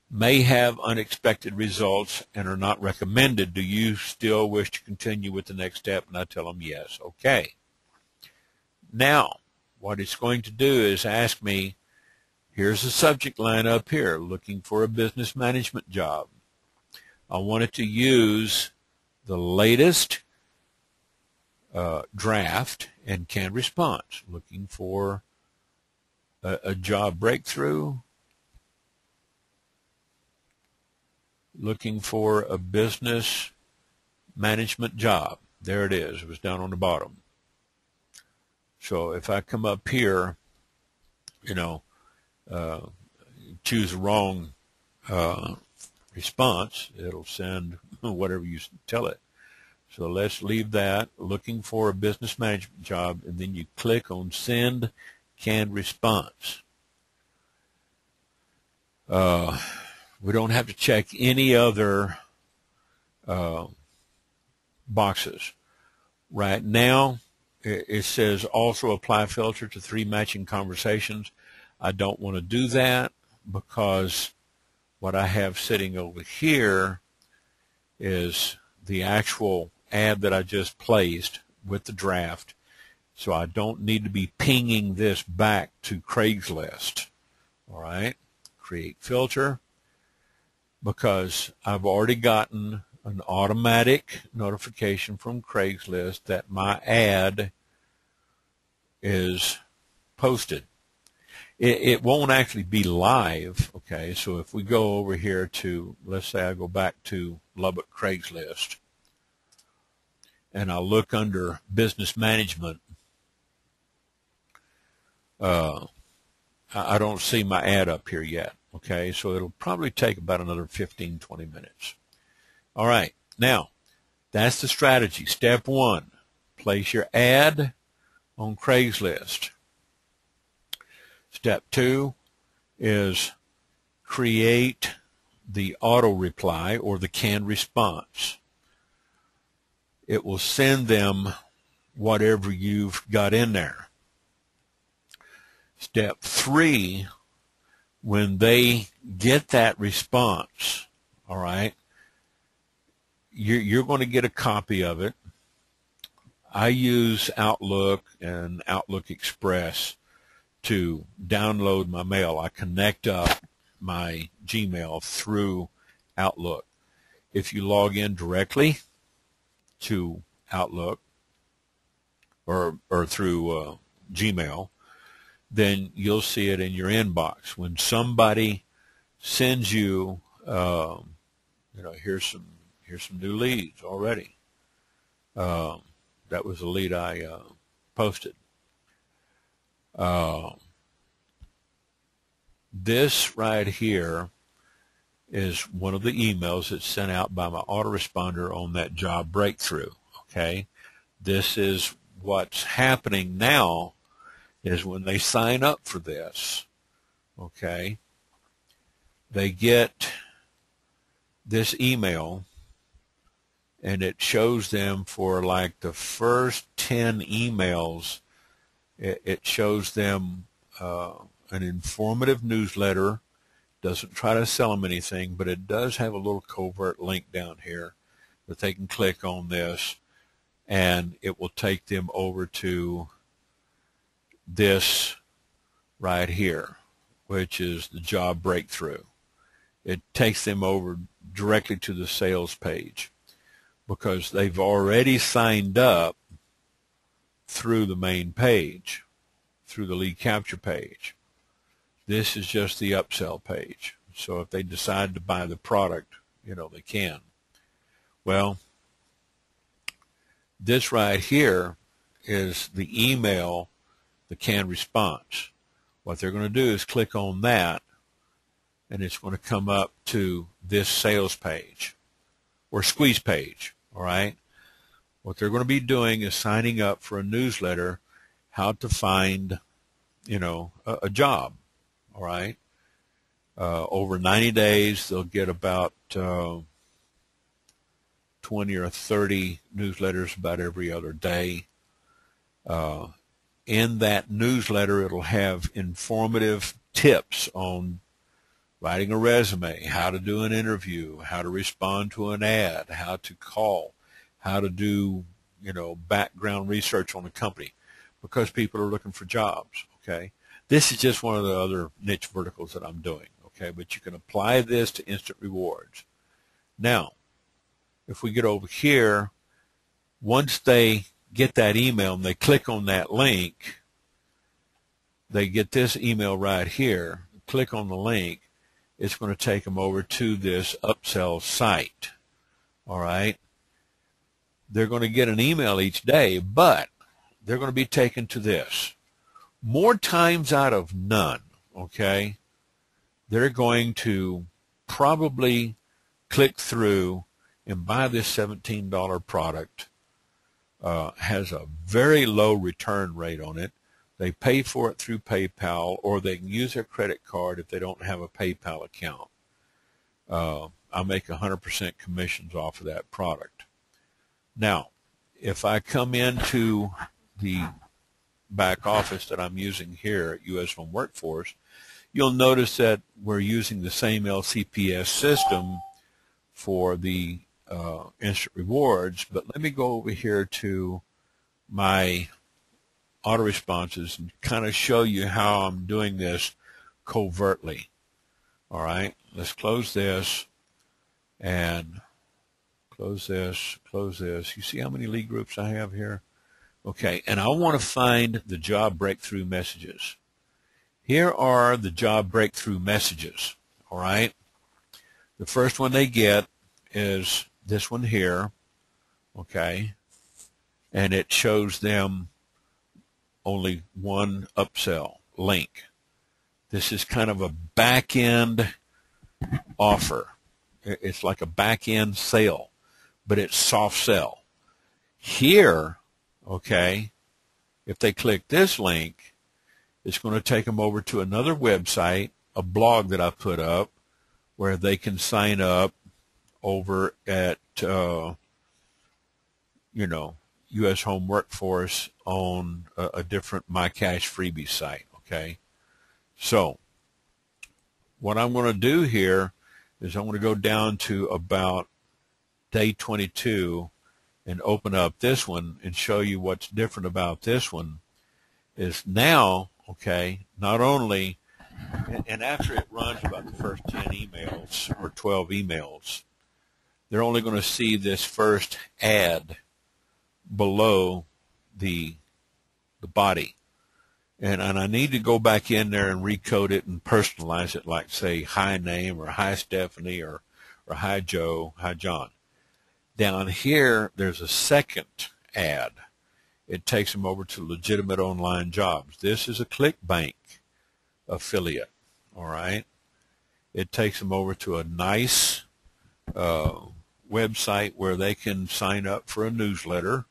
may have unexpected results and are not recommended. Do you still wish to continue with the next step? And I tell them yes. Okay. Now, what it's going to do is ask me, here's the subject line up here, looking for a business management job. I want it to use the latest draft and canned response, looking for a job breakthrough, looking for a business management job. There it is. It was down on the bottom. So if I come up here, choose the wrong response, it'll send whatever you tell it. So let's leave that, looking for a business management job, and then you click on Send Canned Response. We don't have to check any other boxes. Right now, it says also apply filter to 3 matching conversations. I don't want to do that because what I have sitting over here is the actual ad that I just placed with the draft, so I don't need to be pinging this back to Craigslist. All right, create filter, because I've already gotten an automatic notification from Craigslist that my ad is posted. It won't actually be live, okay? So if we go over here to, let's say I go back to Lubbock Craigslist, and I'll look under business management, I don't see my ad up here yet, okay? So it'll probably take about another 15, 20 minutes. All right, now, that's the strategy. Step 1, place your ad on Craigslist. Step 2 is create the auto reply or the canned response. It will send them whatever you've got in there. Step 3, when they get that response, all right, you're going to get a copy of it. I use Outlook and Outlook Express to download my mail. I connect up my Gmail through Outlook. If you log in directly to Outlook or through Gmail, then you'll see it in your inbox. When somebody sends you, here's some new leads already. That was a lead I posted. This right here is one of the emails that's sent out by my autoresponder on that job breakthrough. Okay, this is what's happening now. Is when they sign up for this, okay, they get this email, and it shows them for like the first 10 emails, it shows them an informative newsletter. Doesn't try to sell them anything, but it does have a little covert link down here that they can click on this, and it will take them over to this right here, which is the job breakthrough. It takes them over directly to the sales page because they've already signed up through the main page, through the lead capture page. This is just the upsell page. So if they decide to buy the product, they can. Well, this right here is the email, the canned response. What they're going to do is click on that, and it's going to come up to this sales page or squeeze page. All right. What they're going to be doing is signing up for a newsletter, how to find, a job. All right. Over 90 days, they'll get about 20 or 30 newsletters about every other day. In that newsletter, it'll have informative tips on writing a resume, how to do an interview, how to respond to an ad, how to call, how to do, background research on a company, because people are looking for jobs, okay? This is just one of the other niche verticals that I'm doing, okay? But you can apply this to instant rewards. Now, if we get over here, once they get that email and they click on that link, they get this email right here, click on the link, it's going to take them over to this upsell site. All right. They're going to get an email each day, but they're going to be taken to this. More times out of none, okay, they're going to probably click through and buy this $17 product. Has a very low return rate on it. They pay for it through PayPal, or they can use their credit card if they don't have a PayPal account. I make 100% commissions off of that product. Now, if I come into the back office that I'm using here at U.S. Home Workforce, you'll notice that we're using the same LCPS system for the instant rewards, but let me go over here to my auto responses and kind of show you how I'm doing this covertly. All right, let's close this and close this, close this. You see how many lead groups I have here? Okay, and I want to find the job breakthrough messages. Here are the job breakthrough messages. All right, the first one they get is this one here, okay, and it shows them only one upsell link. This is kind of a back-end offer. It's like a back-end sale, but it's soft sell. Here, okay, if they click this link, it's going to take them over to another website, a blog that I put up, where they can sign up over at, U.S. Home Workforce on a different My Cash freebie site, okay? So what I'm going to do here is I'm going to go down to about day 22 and open up this one and show you what's different about this one is now, okay, not only, and after it runs about the first 10 emails or 12 emails, they're only going to see this first ad below the body. And I need to go back in there and recode it and personalize it, like say hi name or hi Stephanie or hi Joe, hi John. Down here there's a second ad. It takes them over to legitimate online jobs. This is a ClickBank affiliate. All right. It takes them over to a nice website where they can sign up for a newsletter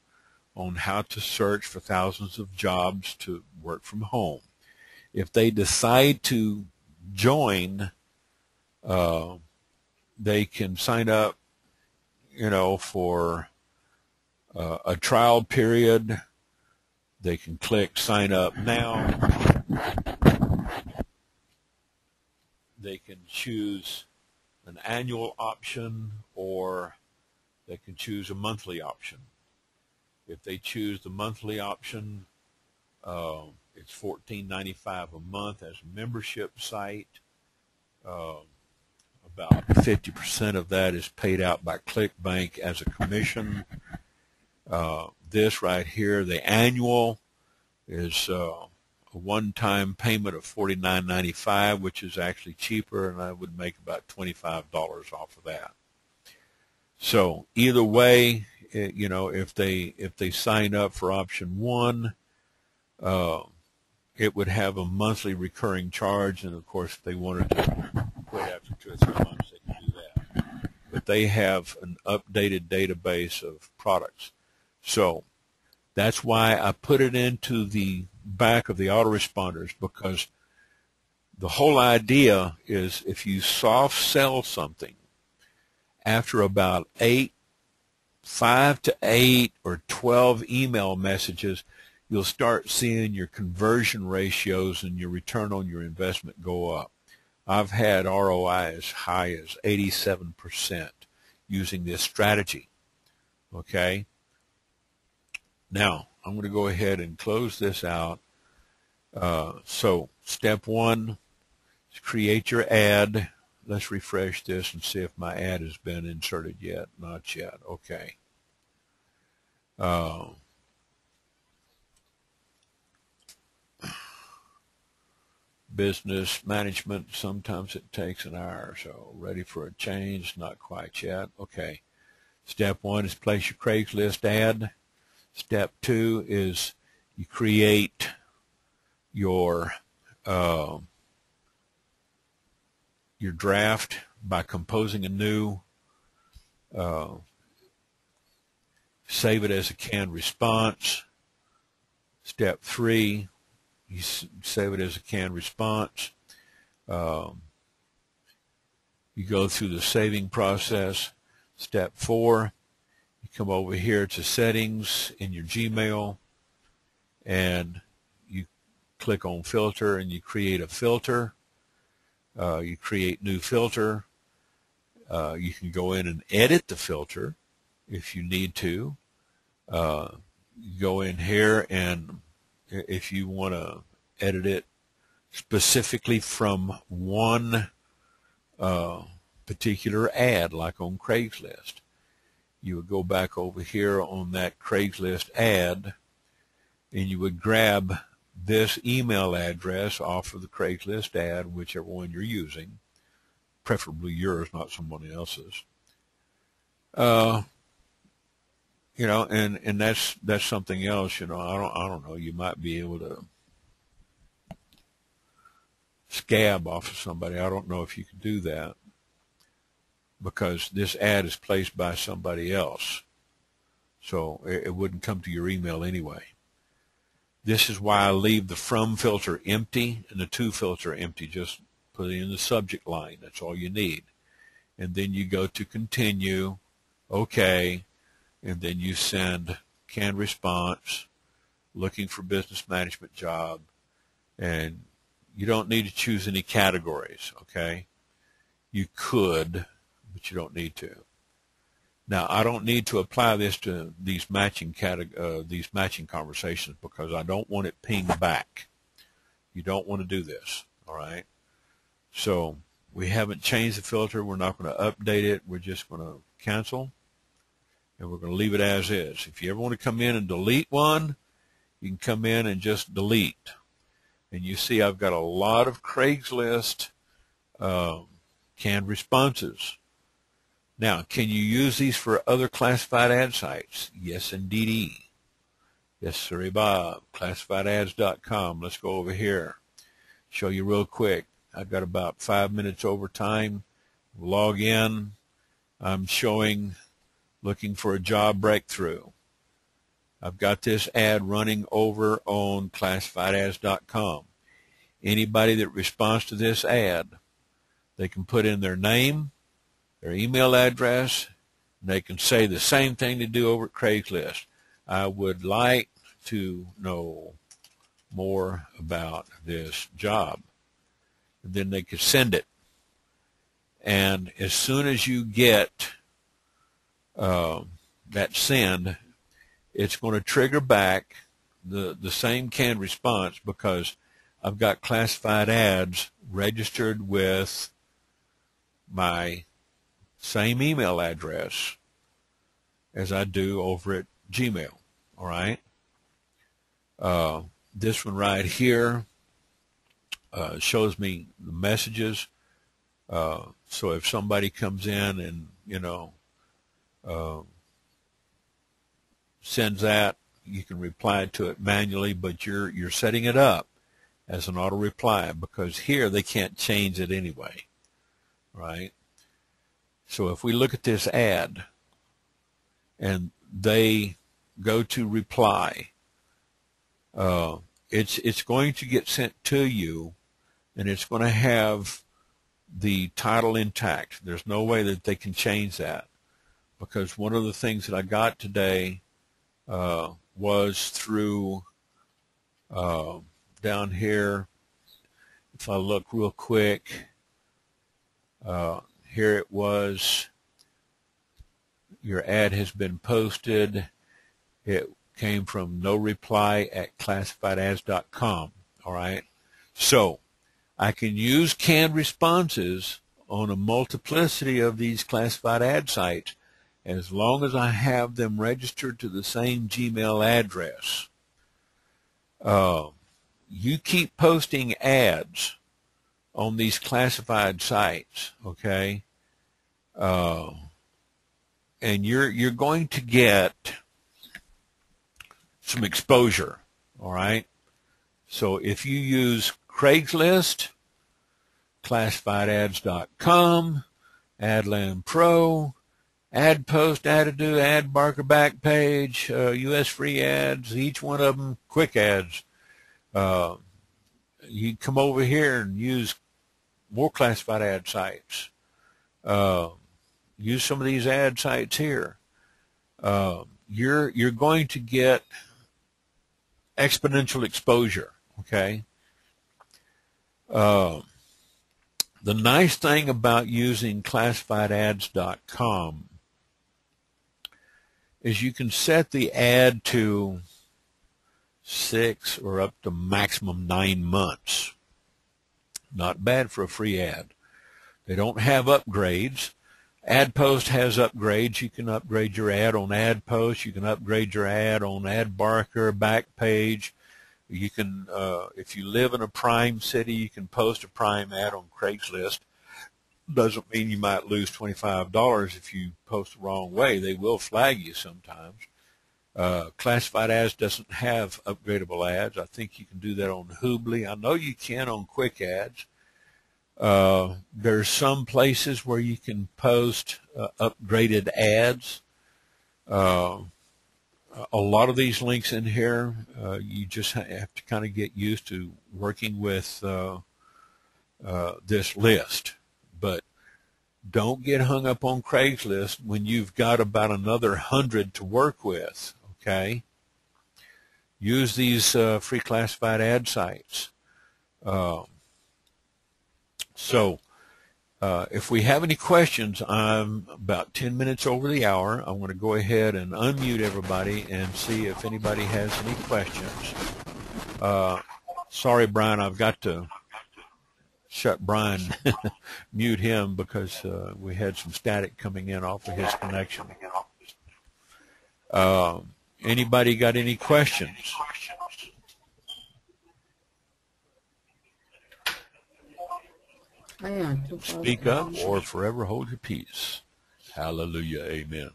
on how to search for thousands of jobs to work from home. If they decide to join, they can sign up, for a trial period. They can click sign up now. They can choose an annual option, or they can choose a monthly option. If they choose the monthly option, it's $14.95 a month as a membership site. About 50% of that is paid out by ClickBank as a commission. This right here, the annual, is a one-time payment of $49.95, which is actually cheaper, and I would make about $25 off of that. So either way, if they sign up for option one, it would have a monthly recurring charge, and of course, if they wanted to quit after 2 or 3 months, they can do that. But they have an updated database of products. So that's why I put it into the back of the autoresponders, because the whole idea is if you soft sell something, after about 5 to 8 or 12 email messages, you'll start seeing your conversion ratios and your return on your investment go up. I've had ROI as high as 87% using this strategy. Okay? Now, I'm going to go ahead and close this out. So, step one is create your ad. Let's refresh this and see if my ad has been inserted yet. Not yet. Okay. Business management, sometimes it takes an hour or so. Ready for a change? Not quite yet. Okay. Step one is place your Craigslist ad. Step two is you create your draft by composing a new, save it as a canned response. Step three, you save it as a canned response. You go through the saving process. Step four, you come over here to settings in your Gmail, and you click on filter, and you create a filter. You create new filter. You can go in and edit the filter if you need to. You go in here, and if you want to edit it specifically from one particular ad, like on Craigslist, you would go back over here on that Craigslist ad, and you would grab this email address off of the Craigslist ad, whichever one you're using, preferably yours, not someone else's. And that's something else. I don't know. You might be able to scab off of somebody. I don't know if you can do that, because this ad is placed by somebody else, so it wouldn't come to your email anyway. This is why I leave the from filter empty and the to filter empty. Just put it in the subject line. That's all you need. And then you go to continue, okay, and then you send canned response, looking for business management job, and you don't need to choose any categories, okay? You could, but you don't need to. Now, I don't need to apply this to these matching conversations, because I don't want it pinged back. You don't want to do this, all right? So we haven't changed the filter. We're not going to update it. We're just going to cancel. and we're going to leave it as is. If you ever want to come in and delete one, you can come in and just delete. And you see I've got a lot of Craigslist canned responses. Now, can you use these for other classified ad sites? Yes, indeedy. Yes, sirree, Bob. ClassifiedAds.com. Let's go over here. Show you real quick. I've got about 5 minutes overtime. Log in. I'm showing, looking for a job breakthrough. I've got this ad running over on ClassifiedAds.com. Anybody that responds to this ad, they can put in their name, their email address, and they can say the same thing they do over at Craigslist. I would like to know more about this job. And then they could send it. And as soon as you get that send, it's going to trigger back the same canned response, because I've got classified ads registered with my same email address as I do over at Gmail. All right. This one right here shows me the messages. So if somebody comes in and, sends that, you can reply to it manually, but you're setting it up as an auto reply, because here they can't change it anyway. Right? So if we look at this ad and they go to reply, it's going to get sent to you, and it's going to have the title intact. There's no way that they can change that, because one of the things that I got today was through down here. If I look real quick, here it was. Your ad has been posted. It came from no reply at classifiedads.com. All right. So I can use canned responses on a multiplicity of these classified ad sites as long as I have them registered to the same Gmail address. You keep posting ads on these classified sites, okay? And you're going to get some exposure, all right? So if you use Craigslist, ClassifiedAds.com, AdLand Pro, AdPost, AdAdo, AdBarker Backpage, US Free Ads, each one of them quick ads. You come over here and use more classified ad sites. Use some of these ad sites here. You're going to get exponential exposure, okay? The nice thing about using classifiedads.com is you can set the ad to 6 or up to maximum 9 months. Not bad for a free ad. They don't have upgrades. AdPost has upgrades. You can upgrade your ad on AdPost. You can upgrade your ad on AdBarker, Backpage. You can, if you live in a prime city, you can post a prime ad on Craigslist. Doesn't mean you might lose $25 if you post the wrong way. They will flag you sometimes. Classified Ads doesn't have upgradable ads. I think you can do that on Hoobly. I know you can on Quick Ads. There's some places where you can post upgraded ads. A lot of these links in here, you just have to kind of get used to working with this list. But don't get hung up on Craigslist when you've got about another 100 to work with, okay? Use these free classified ad sites. So if we have any questions, I'm about 10 minutes over the hour. I want to go ahead and unmute everybody and see if anybody has any questions. Sorry, Brian, I've got to shut Brian, mute him because we had some static coming in off of his connection. Uh, Anybody got any questions? Speak up or forever hold your peace. Hallelujah. Amen.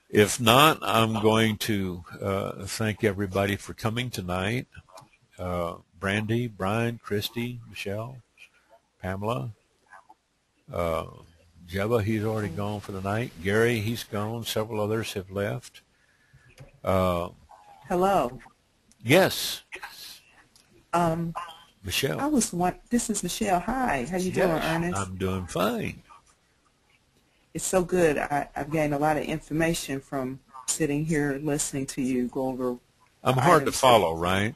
If not, I'm going to thank everybody for coming tonight. Brandy, Brian, Christy, Michelle, Pamela, Jeva, he's already gone for the night. Gary, he's gone. Several others have left. Hello. Yes, I Michelle. This is Michelle. Hi. How you doing, Ernest? I'm doing fine. It's so good. I've gained a lot of information from sitting here listening to you go over. I'm hard to follow, right?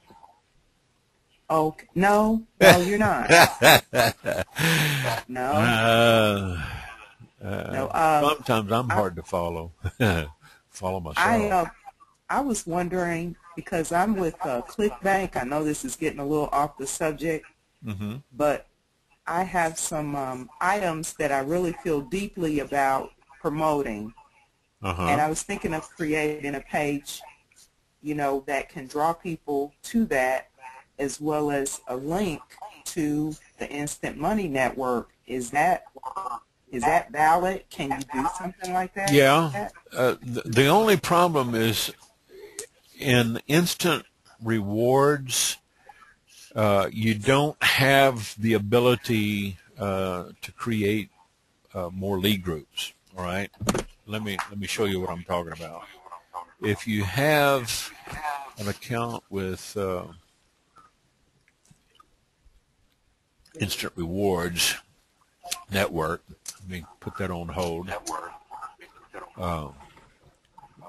Oh, no, you're not. No. No. Sometimes I'm hard to follow. Follow myself. I was wondering, because I'm with ClickBank. I know this is getting a little off the subject, but I have some items that I really feel deeply about promoting. And I was thinking of creating a page, that can draw people to that, as well as a link to the Instant Money Network. Is that valid? Can you do something like that? Yeah. The only problem is in instant rewards, you don't have the ability to create more lead groups. All right. Let me show you what I'm talking about. If you have an account with Instant Rewards Network, let me put that on hold.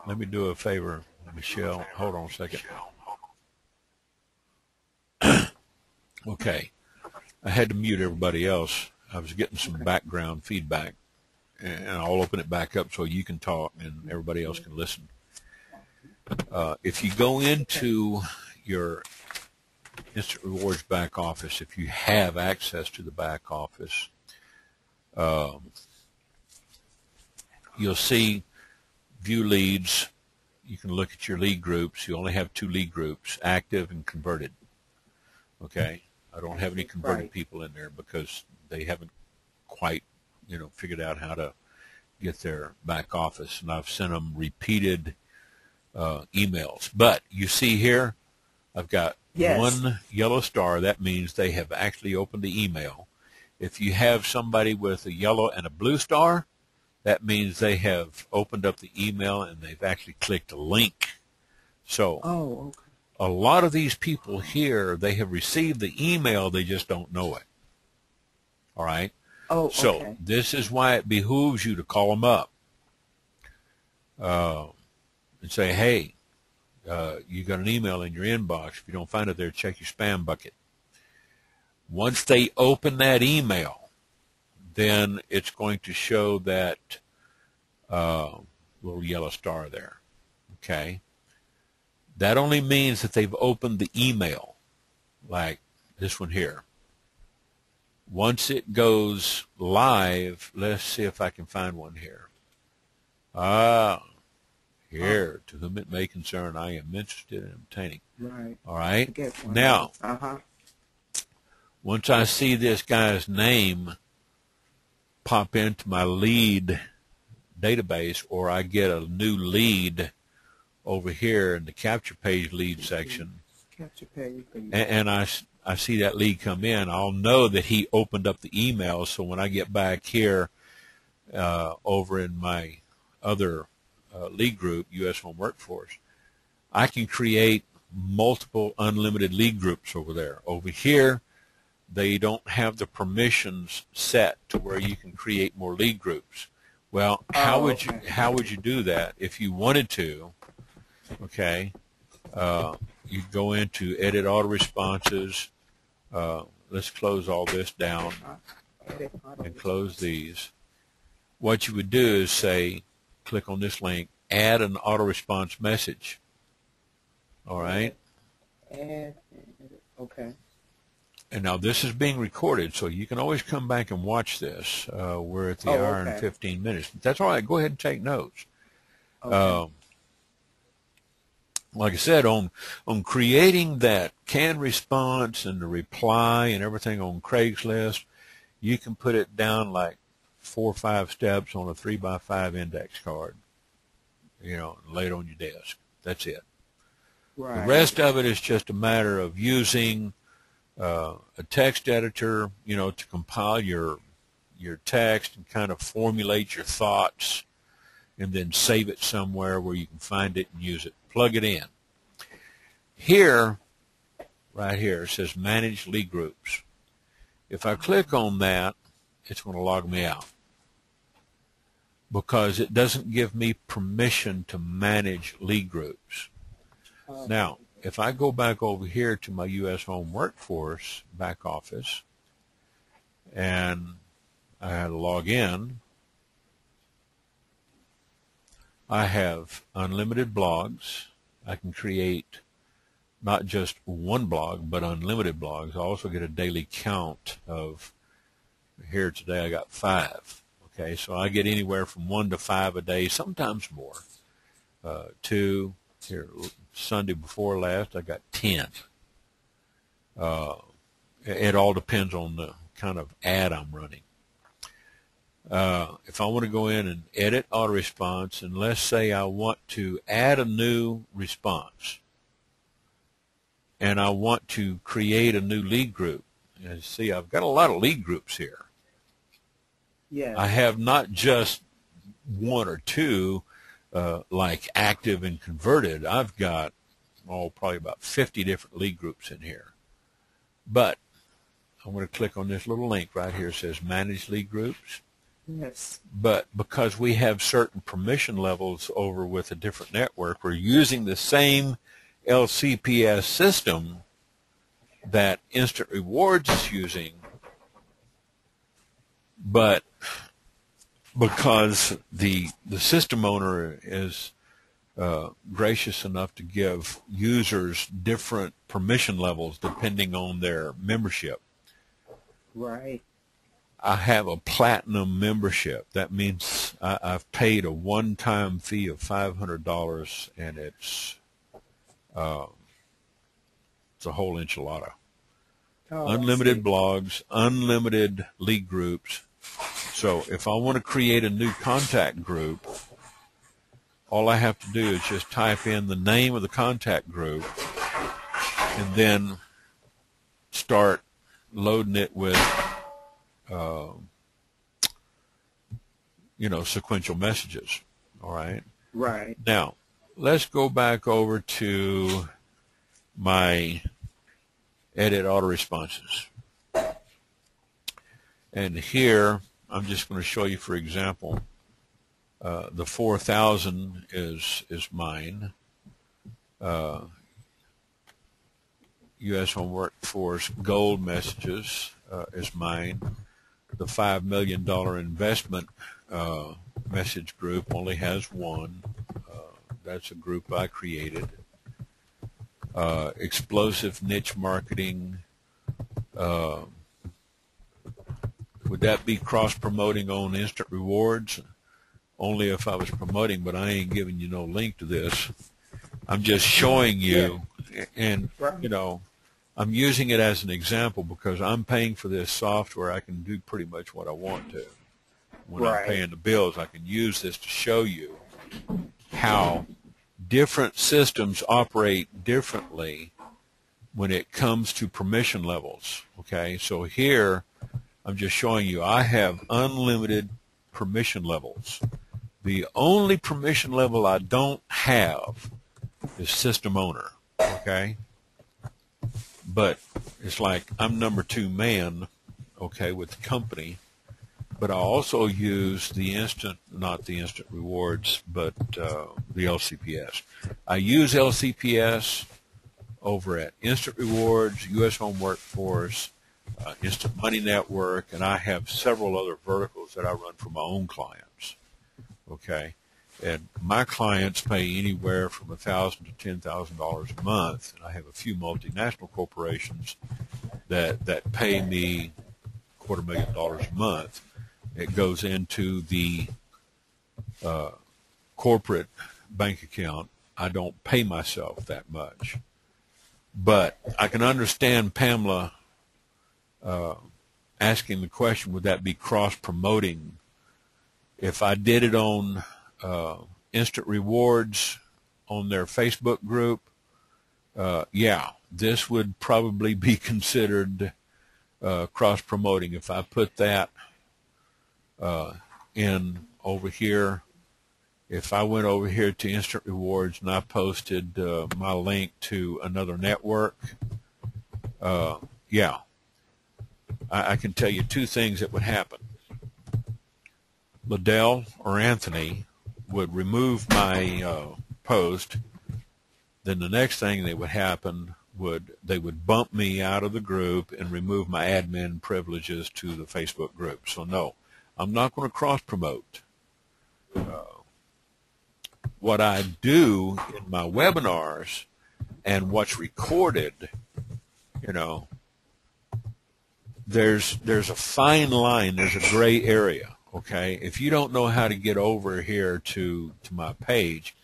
Let me do a favor, Michelle. Hold on a second. Okay. I had to mute everybody else. I was getting some background feedback, and I'll open it back up so you can talk and everybody else can listen. If you go into your Instant Rewards back office, if you have access to the back office, you'll see View Leads. You can look at your lead groups. You only have 2 lead groups, active and converted. Okay? I don't have any converted people in there because they haven't quite, figured out how to get their back office, and I've sent them repeated emails. But you see here, I've got one yellow star. That means they have actually opened the email. If you have somebody with a yellow and a blue star, that means they have opened up the email and they've actually clicked a link. So a lot of these people here, they have received the email, they just don't know it. All right? So this is why it behooves you to call them up and say, hey, you got an email in your inbox. If you don't find it there, check your spam bucket. Once they open that email, then it's going to show that little yellow star there. Okay? That only means that they've opened the email, like this one here. Once it goes live, let's see if I can find one here. Here, to whom it may concern, I am interested in obtaining. Right. All right? Now, once I see this guy's name pop into my lead database, or I get a new lead over here in the capture page lead section, and I see that lead come in, I'll know that he opened up the email. So when I get back here over in my other lead group, U.S. Home Workforce, I can create multiple unlimited lead groups over there. Over here, they don't have the permissions set to where you can create more lead groups. Well, how would you do that if you wanted to? Okay, you go into edit auto responses. Let's close all this down and close these. What you would do is say, click on this link, add an auto response message. All right. Okay. And now this is being recorded, so you can always come back and watch this. We're at the Oh, hour and okay. 15 minutes. That's all right. Go ahead and take notes. Okay. Like I said, on creating that canned response and the reply and everything on Craigslist, you can put it down like 4 or 5 steps on a 3x5 index card, and lay it on your desk. That's it. Right. The rest of it is just a matter of using a text editor, to compile your text and kind of formulate your thoughts, and then save it somewhere where you can find it and use it. Plug it in. Here, right here, it says Manage Lead Groups. If I click on that, it's going to log me out because it doesn't give me permission to manage lead groups. Now, if I go back over here to my U.S. Home Workforce back office and I had to log in, I have unlimited blogs. I can create not just one blog, but unlimited blogs. I also get a daily count of, here today I got 5. Okay, so I get anywhere from 1 to 5 a day, sometimes more. 2, here, Sunday before last, I got 10. It all depends on the kind of ad I'm running. If I want to go in and edit auto response, and let's say I want to add a new response, and I want to create a new lead group. And see, I've got a lot of lead groups here. Yeah. I have not just 1 or 2 like active and converted. I've got probably about 50 different lead groups in here. But I'm going to click on this little link right here. It says Manage Lead Groups. Yes. But because we have certain permission levels over with a different network, we're using the same LCPS system that Instant Rewards is using, but because the system owner is gracious enough to give users different permission levels depending on their membership. Right. I have a platinum membership. That means I've paid a one-time fee of $500, and it's a whole enchilada. Oh, Unlimited blogs, unlimited lead groups. So if I want to create a new contact group, all I have to do is just type in the name of the contact group and then start loading it with sequential messages. All right. Right. Now, let's go back over to my edit auto responses. And here, I'm just going to show you, for example, the 4,000 is mine. U.S. Home Workforce Gold Messages is mine. The $5 million investment message group only has one. That's a group I created. Explosive niche marketing. Would that be cross-promoting on Instant Rewards? Only if I was promoting, but I ain't giving you no link to this. I'm just showing you, and, I'm using it as an example because I'm paying for this software. I can do pretty much what I want to. When I'm paying the bills, I can use this to show you how different systems operate differently when it comes to permission levels. Okay, so here I'm just showing you I have unlimited permission levels. The only permission level I don't have is system owner. Okay, but it's like I'm number 2 man, okay, with the company. But I also use not the instant rewards, but the LCPS. I use LCPS over at Instant Rewards, U.S. Home Workforce, Instant Money Network, and I have several other verticals that I run for my own clients. Okay, and my clients pay anywhere from $1,000 to $10,000 a month, and I have a few multinational corporations that pay me $250,000 a month. It goes into the corporate bank account. I don't pay myself that much. But I can understand Pamela asking the question, would that be cross-promoting? If I did it on Instant Rewards on their Facebook group, yeah, this would probably be considered cross-promoting. If I put that in over here, if I went over here to Instant Rewards and I posted my link to another network, yeah, I can tell you two things that would happen. ODell or Anthony would remove my post. Then the next thing that would happen they would bump me out of the group and remove my admin privileges to the Facebook group. So no, I'm not going to cross promote. What I do in my webinars and what's recorded, you know, there's a fine line, there's a gray area. Okay, if you don't know how to get over here to my page,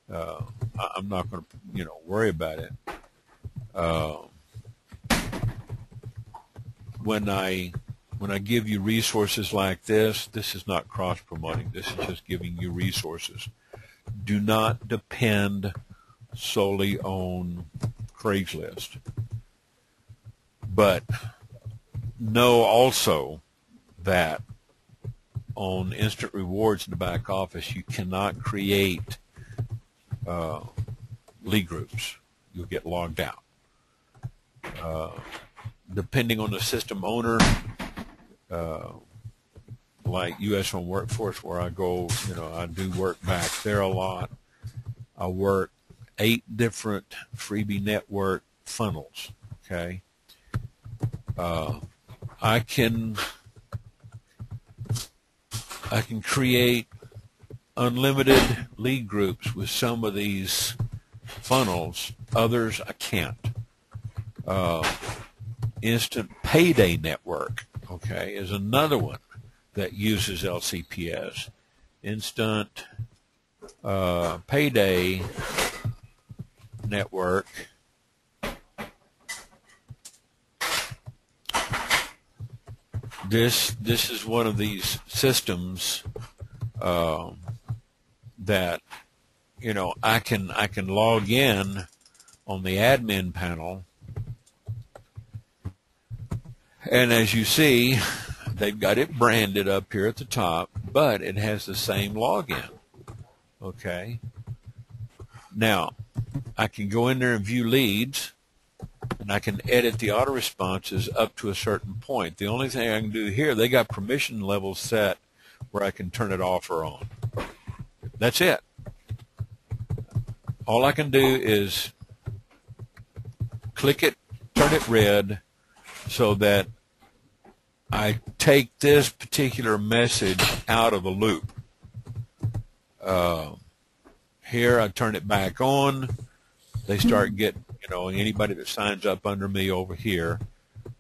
I'm not going to worry about it. When I give you resources like this is not cross promoting. This is just giving you resources. Do not depend solely on Craigslist, but know also that on Instant Rewards in the back office, you cannot create lead groups. You'll get logged out. Depending on the system owner, like U.S. Home Workforce, where I go, I do work back there a lot. I work 8 different freebie network funnels. Okay, I can create unlimited lead groups with some of these funnels. Others I can't. Instant Payday Network, okay, is another one that uses LCPS. Instant Payday Network This is one of these systems that I can log in on the admin panel, and as you see, they've got it branded up here at the top, but it has the same login. Okay. Now, I can go in there and view leads, and I can edit the auto responses up to a certain point. The only thing I can do here, they got permission levels set where I can turn it off or on. That's it. All I can do is click it, turn it red, so that I take this particular message out of the loop. Here I turn it back on. They start getting, anybody that signs up under me over here,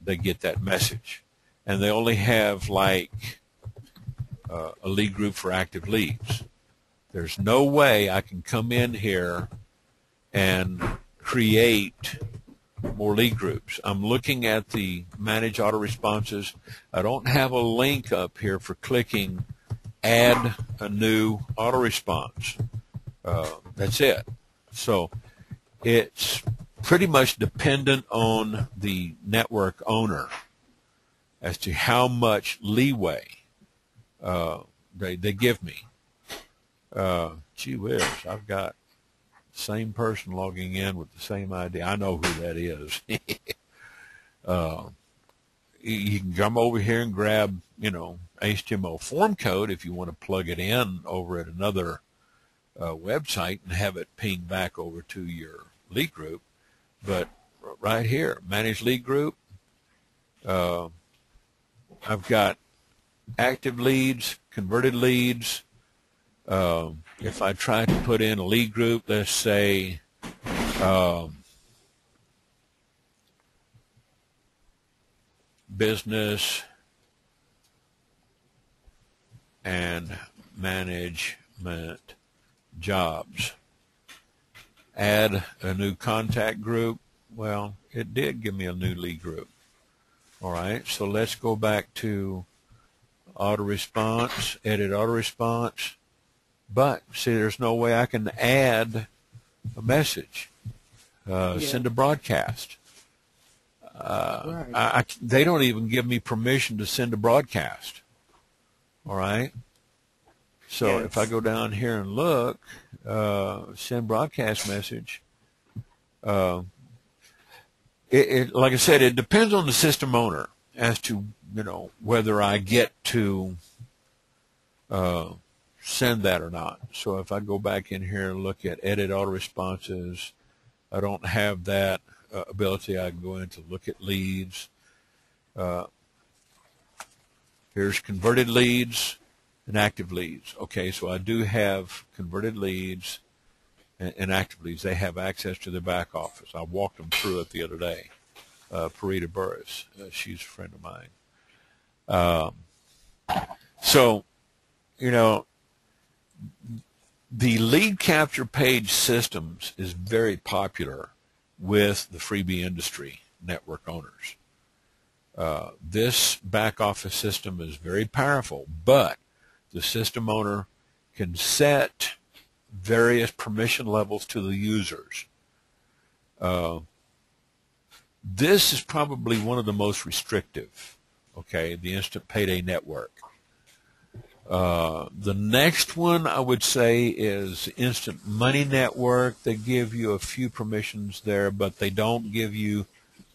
they get that message. And they only have like a lead group for active leads. There's no way I can come in here and create more lead groups. I'm looking at the manage auto responses. I don't have a link up here for clicking add a new auto response. That's it. So it's pretty much dependent on the network owner as to how much leeway they give me. Gee whiz, I've got the same person logging in with the same ID. I know who that is. You can come over here and grab, HTML form code if you want to plug it in over at another website and have it ping back over to your lead group. But right here, manage lead group, I've got active leads, converted leads. If I try to put in a lead group, let's say business and management jobs. Add a new contact group. Well, it did give me a new lead group. All right, so let's go back to auto response, edit auto response. But see, there's no way I can add a message, send a broadcast. They don't even give me permission to send a broadcast. All right. So if I go down here and look, send broadcast message, like I said, it depends on the system owner as to, whether I get to send that or not. So if I go back in here and look at edit auto responses, I don't have that ability. I can go in to look at leads. Here's converted leads and active leads. Okay, so I do have converted leads and active leads. They have access to their back office. I walked them through it the other day. Parita Burris, she's a friend of mine. So, the lead capture page systems is very popular with the freebie industry network owners. This back office system is very powerful, but the system owner can set various permission levels to the users. This is probably one of the most restrictive, okay, the Instant Payday Network. The next one I would say is Instant Money Network. They give you a few permissions there, but they don't give you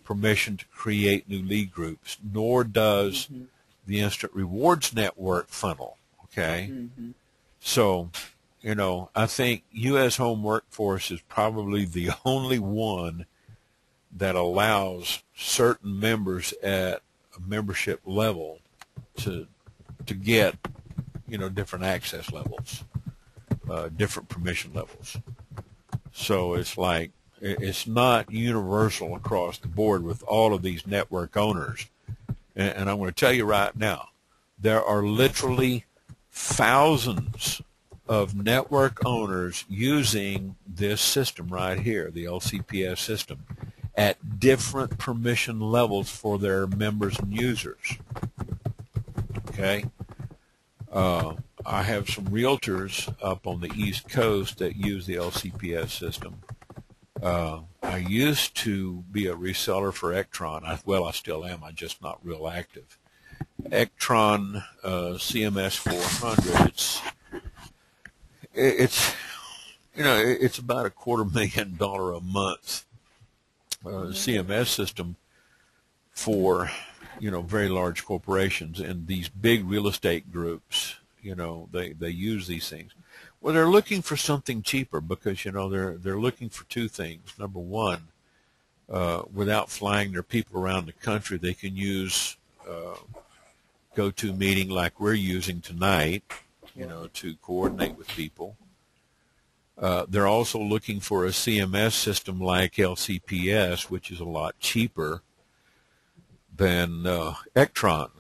permission to create new lead groups, nor does the Instant Rewards Network funnel, okay? So, I think U.S. Home Workforce is probably the only one that allows certain members at a membership level to get, different access levels, different permission levels. So it's like, it's not universal across the board with all of these network owners. And I'm going to tell you right now, there are literally thousands of network owners using this system right here, the LCPS system, at different permission levels for their members and users. Okay? I have some realtors up on the East Coast that use the LCPS system. I used to be a reseller for Ectron. I still am. I'm just not real active. Ectron CMS 400. It's about $250,000 a month CMS system for very large corporations and these big real estate groups. They use these things. Well, they're looking for something cheaper because they're looking for two things. Number one, without flying their people around the country, they can use GoToMeeting like we're using tonight, to coordinate with people. They're also looking for a CMS system like LCPS, which is a lot cheaper than Ectron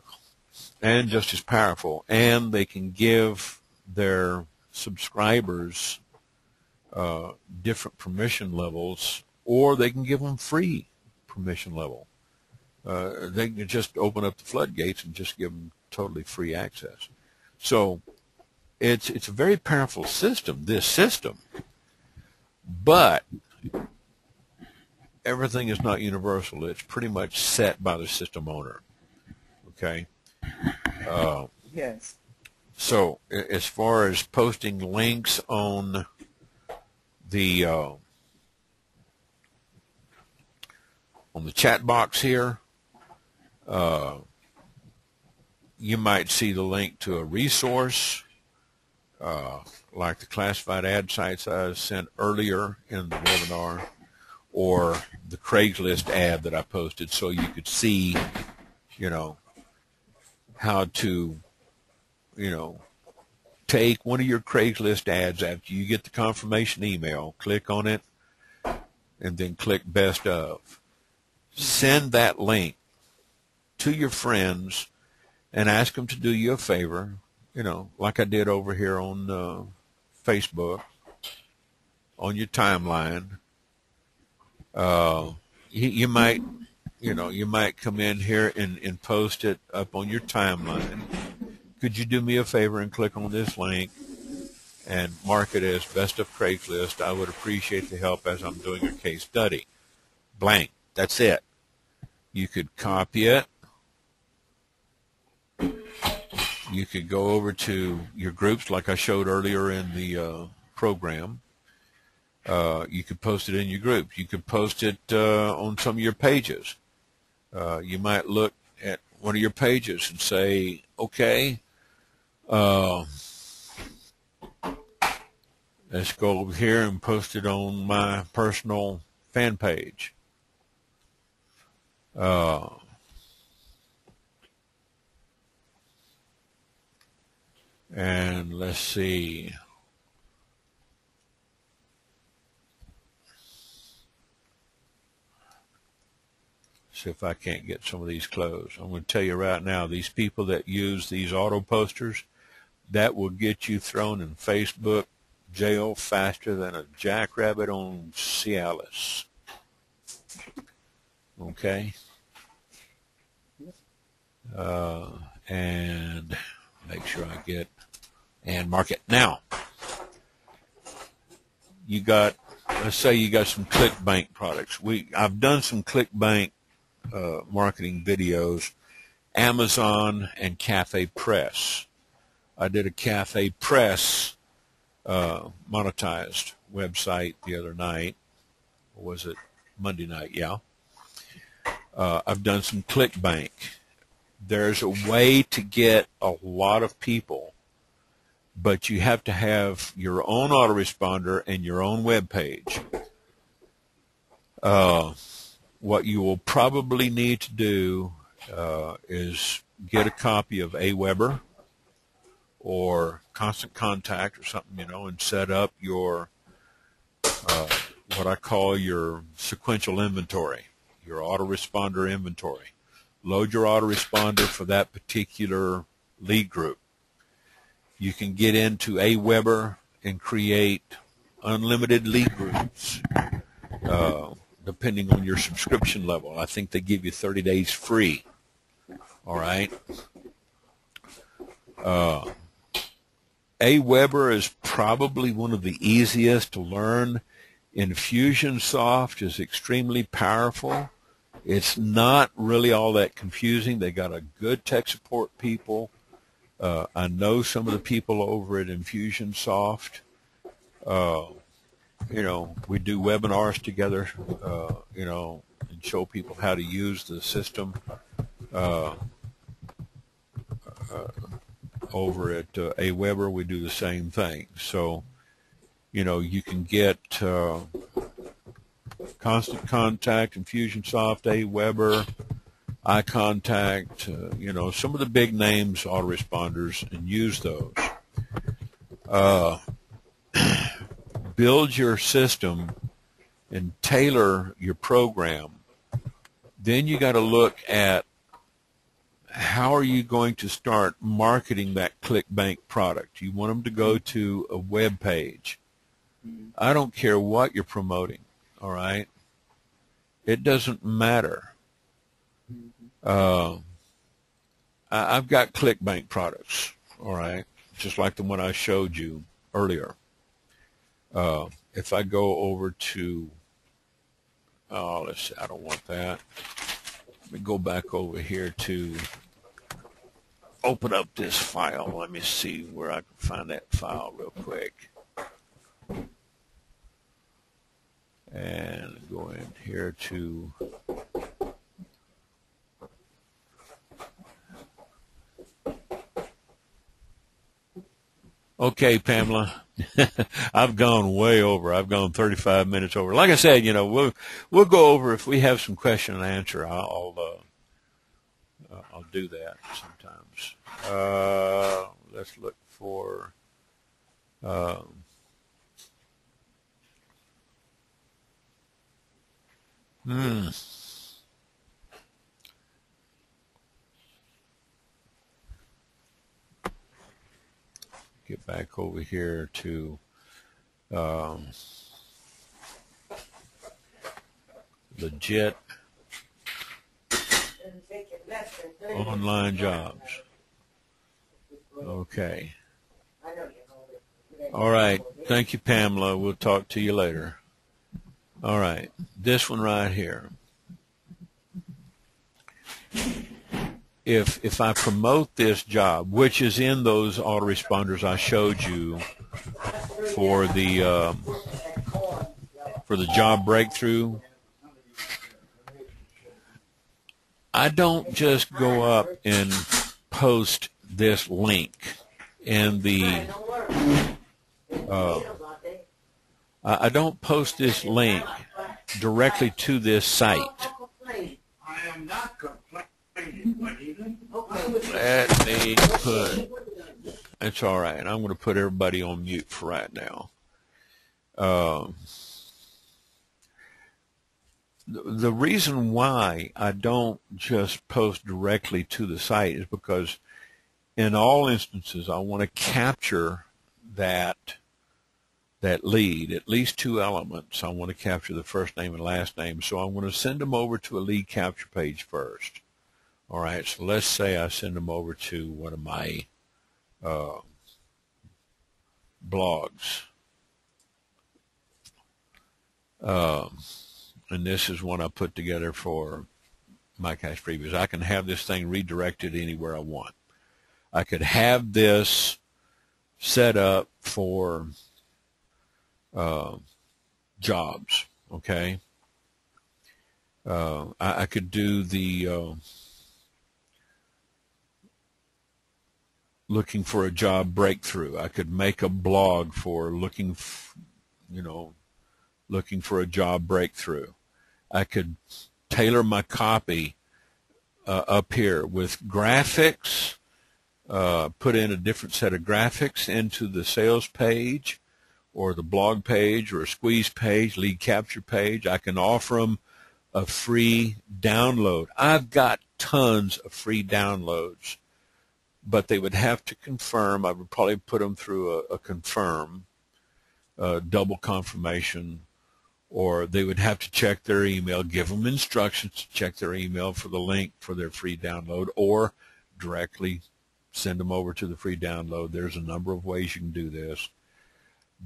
and just as powerful. And they can give their subscribers different permission levels, or they can give them free permission level. They can just open up the floodgates and just give them totally free access. So it's a very powerful system, this system, but everything is not universal. It's pretty much set by the system owner. Okay? Yes. So as far as posting links on the chat box here, you might see the link to a resource, like the classified ad sites I sent earlier in the webinar, or the Craigslist ad that I posted, so you could see, how to, take one of your Craigslist ads after you get the confirmation email, click on it, and then click best of. Send that link to your friends and ask them to do you a favor, like I did over here on Facebook, on your timeline. You might, you might come in here and post it up on your timeline. Could you do me a favor and click on this link and mark it as Best of Craigslist? I would appreciate the help as I'm doing a case study. Blank. That's it. You could copy it. You could go over to your groups like I showed earlier in the program. You could post it in your group. You could post it on some of your pages. You might look at one of your pages and say, okay, let's go over here and post it on my personal fan page. And let's see. See if I can't get some of these closed. I'm going to tell you right now, these people that use these auto posters, that will get you thrown in Facebook jail faster than a jackrabbit on Cialis. Okay? And make sure I get and mark it. Now, you got, let's say you got some ClickBank products. I've done some ClickBank marketing videos, Amazon and Cafe Press. I did a Cafe Press monetized website the other night. Or was it Monday night? Yeah. I've done some ClickBank. There's a way to get a lot of people, but you have to have your own autoresponder and your own web page. What you will probably need to do is get a copy of Aweber or Constant Contact or something, and set up your what I call your sequential inventory, your autoresponder inventory. Load your autoresponder for that particular lead group. You can get into Aweber and create unlimited lead groups, depending on your subscription level. I think they give you 30 days free. All right. Aweber is probably one of the easiest to learn. Infusionsoft is extremely powerful. It's not really all that confusing. They got a good tech support people. I know some of the people over at Infusionsoft. We do webinars together, and show people how to use the system over at Aweber. We do the same thing. So, you can get Constant Contact, Infusionsoft, Aweber, iContact, some of the big names, autoresponders, and use those. Build your system and tailor your program. Then you got to look at how are you going to start marketing that ClickBank product. You want them to go to a web page. I don't care what you're promoting, all right? It doesn't matter. I've got ClickBank products, all right, just like the one I showed you earlier. If I go over to, let's see, I don't want that. Let me go back over here to open up this file. Let me see where I can find that file real quick. And go in here to okay, Pamela. I've gone way over. I've gone 35 minutes over. Like I said, we'll go over if we have some question and answer. I'll do that sometimes. Let's look for. get back over here to legit online jobs. Okay. All right. Thank you, Pamela. We'll talk to you later. All right. This one right here. If I promote this job, which is in those autoresponders I showed you for the job breakthrough, I don't just go up and post this link in the I don't post this link directly to this site. I am not complaining. Let me put, it's all right. I'm going to put everybody on mute for right now. The reason why I don't just post directly to the site is because in all instances I want to capture that lead, at least two elements. I want to capture the first name and last name, so I'm going to send them over to a lead capture page first. All right, so let's say I send them over to one of my blogs. And this is one I put together for my cash freebies. I can have this thing redirected anywhere I want. I could have this set up for jobs, okay? I could do the looking for a job breakthrough. I could make a blog for looking for a job breakthrough. I could tailor my copy up here with graphics, put in a different set of graphics into the sales page or the blog page or a squeeze page, lead capture page. I can offer them a free download. I've got tons of free downloads, but they would have to confirm. I would probably put them through a confirm, double confirmation, or they would have to check their email, give them instructions to check their email for the link for their free download, or directly send them over to the free download. There's a number of ways you can do this.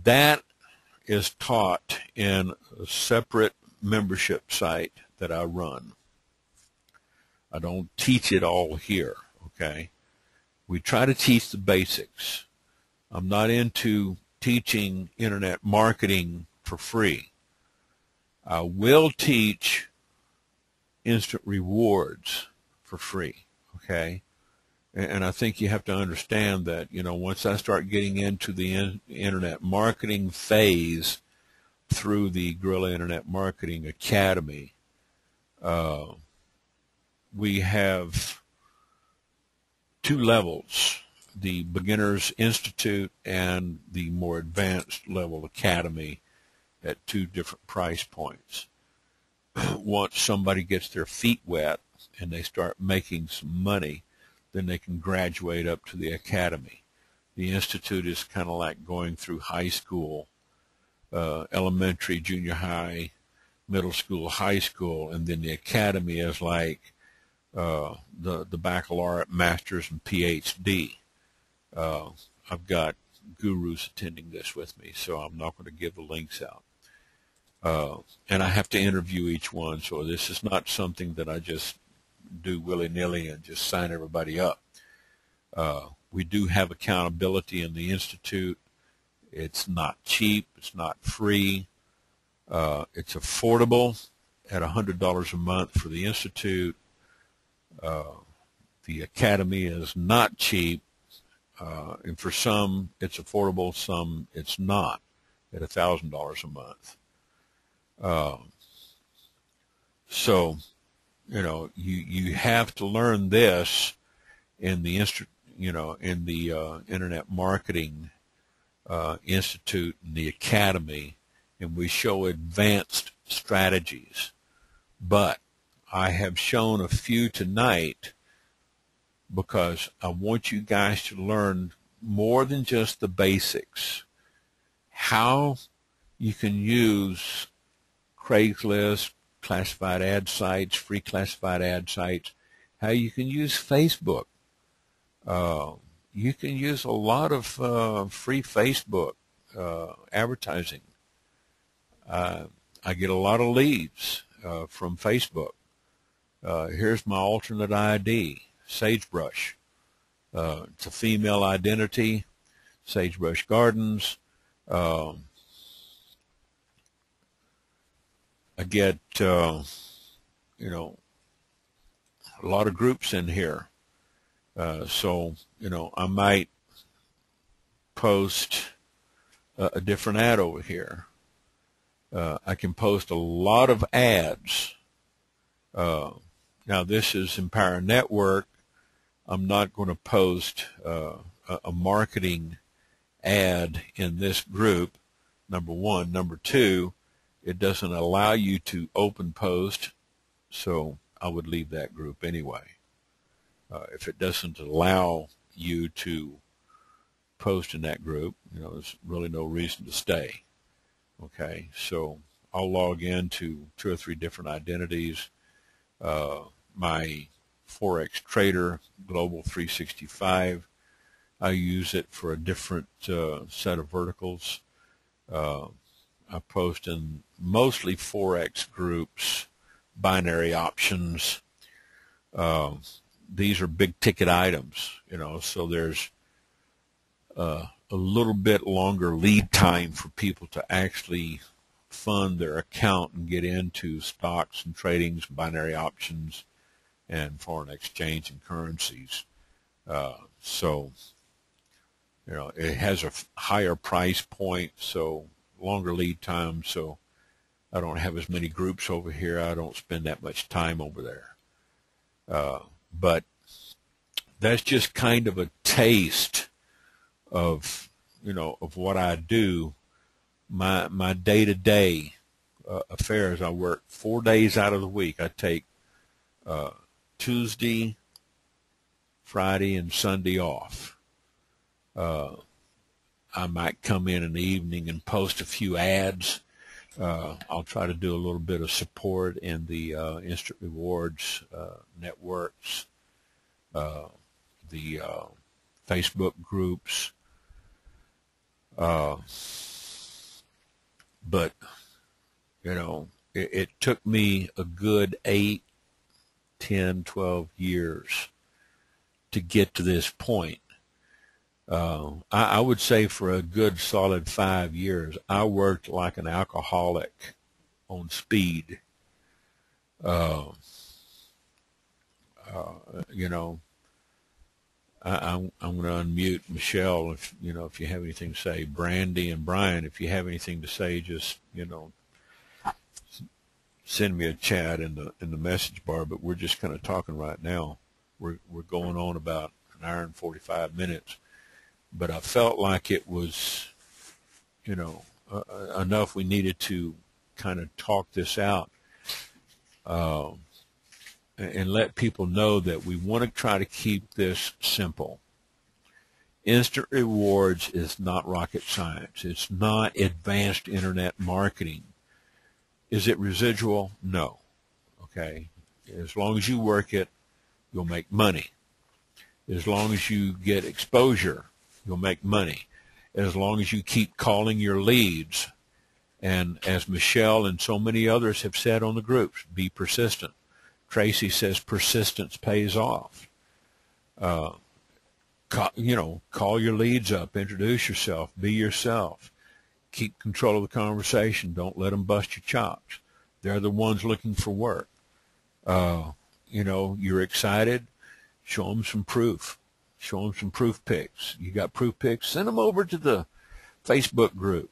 That is taught in a separate membership site that I run. I don't teach it all here, okay? We try to teach the basics. I'm not into teaching internet marketing for free. I will teach instant rewards for free, okay? And I think you have to understand that, once I start getting into the internet marketing phase through the Guerrilla Internet Marketing Academy, we have two levels, the Beginners Institute and the more advanced level Academy, at two different price points. Once somebody gets their feet wet and they start making some money, then they can graduate up to the Academy. The Institute is kind of like going through high school, elementary, junior high, middle school, high school, and then the Academy is like the baccalaureate, master's, and PhD. I've got gurus attending this with me, so I'm not going to give the links out. And I have to interview each one, so this is not something that I just do willy-nilly and just sign everybody up. We do have accountability in the Institute. It's not cheap. It's not free. It's affordable at $100 a month for the Institute. The Academy is not cheap. And for some, it's affordable. Some, it's not at $1,000 a month. So, you have to learn this in the Internet Marketing Institute and the Academy, and we show advanced strategies. But I have shown a few tonight because I want you guys to learn more than just the basics. How you can use Craigslist, classified ad sites, free classified ad sites, how you can use Facebook. You can use a lot of free Facebook advertising. I get a lot of leads from Facebook. Here's my alternate ID, Sagebrush. It's a female identity, Sagebrush Gardens. I get, a lot of groups in here. So, I might post a different ad over here. I can post a lot of ads. Now, this is Empower Network. I'm not going to post a marketing ad in this group, number one. Number two, it doesn't allow you to open post, so I would leave that group anyway. If it doesn't allow you to post in that group, there's really no reason to stay. Okay, so I'll log into 2 or 3 different identities. My Forex Trader Global 365, I use it for a different set of verticals. I post in mostly Forex groups, binary options. These are big ticket items, so there's a little bit longer lead time for people to actually fund their account and get into stocks and tradings, binary options, and foreign exchange and currencies. So, it has a higher price point, so longer lead time, so I don't have as many groups over here. I don't spend that much time over there. But that's just kind of a taste of, of what I do. My day-to-day affairs. I work 4 days out of the week. I take Tuesday, Friday, and Sunday off. I might come in the evening and post a few ads. I'll try to do a little bit of support in the Instant Rewards networks, the Facebook groups. But, it took me a good 8, 10, 12 years to get to this point. I would say for a good solid 5 years, I worked like an alcoholic on speed. I'm going to unmute Michelle if you have anything to say. Brandy and Brian, if you have anything to say, just send me a chat in the message bar. But we're just kind of talking right now. We're going on about an hour and 45 minutes. But I felt like it was, enough. We needed to kind of talk this out and let people know that we want to try to keep this simple. Instant rewards is not rocket science. It's not advanced internet marketing. Is it residual? No. Okay. As long as you work it, you'll make money. As long as you get exposure, you'll make money. As long as you keep calling your leads, and as Michelle and so many others have said on the groups, be persistent. Tracy says persistence pays off. Call your leads up, introduce yourself, be yourself. Keep control of the conversation. Don't let them bust your chops. They're the ones looking for work. You're excited. Show them some proof. Show them some proof pics. You got proof pics? Send them over to the Facebook group.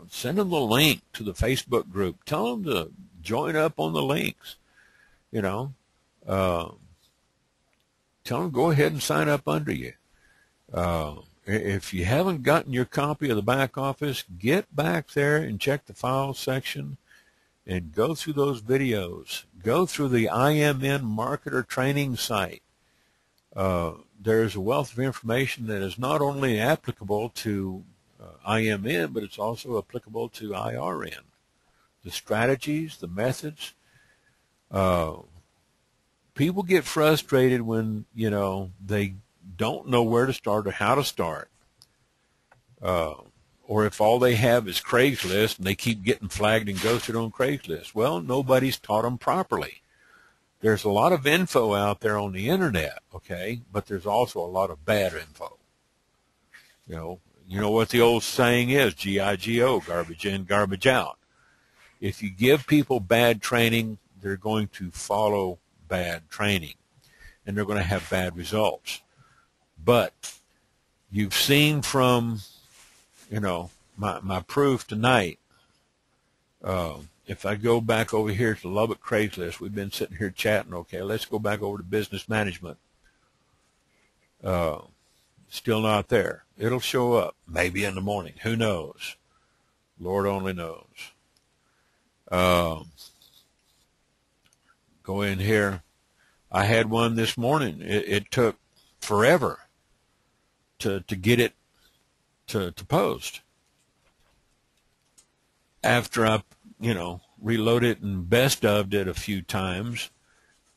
Send them the link to the Facebook group. Tell them to join up on the links. Tell them go ahead and sign up under you. If you haven't gotten your copy of the back office, get back there and check the files section and go through those videos. Go through the IMN marketer training site. There's a wealth of information that is not only applicable to IMN, but it's also applicable to IRN. The strategies, the methods. People get frustrated when, they don't know where to start or how to start. Or if all they have is Craigslist and they keep getting flagged and ghosted on Craigslist. Well, nobody's taught them properly. There's a lot of info out there on the internet, okay, but there's also a lot of bad info. You know what the old saying is, GIGO, garbage in, garbage out. If you give people bad training, they're going to follow bad training, and they're going to have bad results. But you've seen from, my proof tonight, if I go back over here to Lubbock Craigslist, we've been sitting here chatting, okay, let's go back over to business management. Still not there. It'll show up, maybe in the morning. Who knows? Lord only knows. Go in here. I had one this morning. It took forever to get it to post. After I, reload it and best of'd it a few times,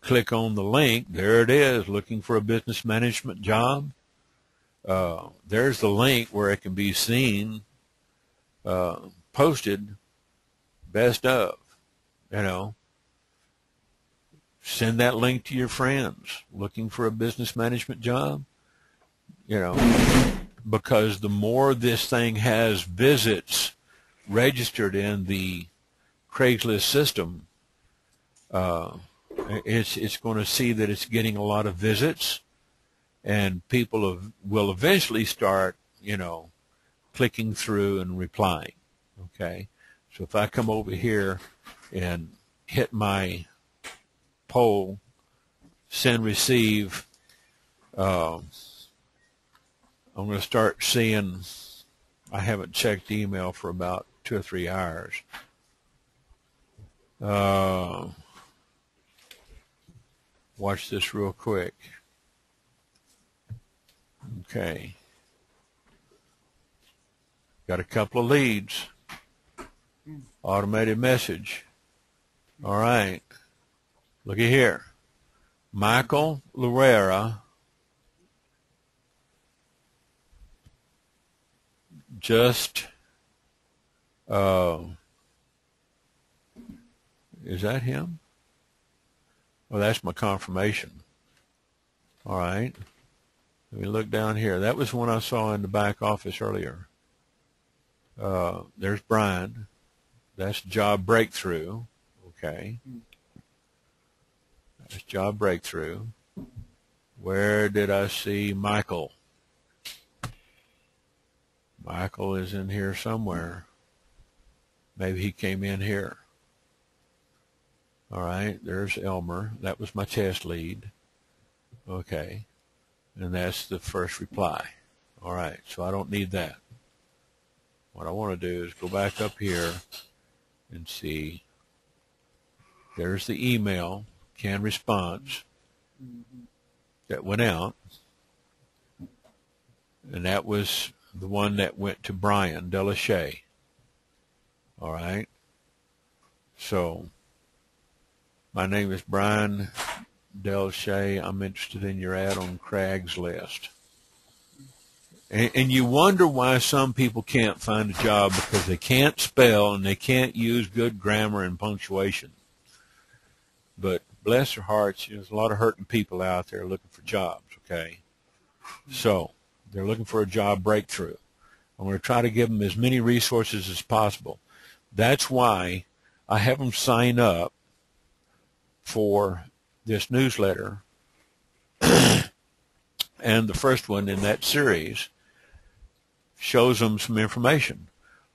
click on the link. There it is, looking for a business management job. There's the link where it can be seen, posted, best of, Send that link to your friends looking for a business management job, because the more this thing has visits registered in the Craigslist system, it's going to see that it's getting a lot of visits, and people will eventually start, clicking through and replying. Okay, so if I come over here and hit my poll, send, receive, I'm going to start seeing. I haven't checked email for about 2 or 3 hours. Watch this real quick. Okay. Got a couple of leads. Automated message. All right. Looky here. Michael Lorera just, is that him? Well, that's my confirmation. All right. Let me look down here. That was one I saw in the back office earlier. There's Brian. That's Job Breakthrough. Okay. That's Job Breakthrough. Where did I see Michael? Michael is in here somewhere. Maybe he came in here. All right, there's Elmer. That was my test lead. Okay, and that's the first reply. All right, so I don't need that. What I want to do is go back up here and see. There's the email, canned response, that went out. And that was the one that went to Brian Delachey. All right. So my name is Brian Delachey. I'm interested in your ad on Craigslist. And you wonder why some people can't find a job, because they can't spell and they can't use good grammar and punctuation. But bless their hearts, there's a lot of hurting people out there looking for jobs, okay? So they're looking for a job breakthrough. I'm going to try to give them as many resources as possible. That's why I have them sign up for this newsletter. And the first one in that series shows them some information.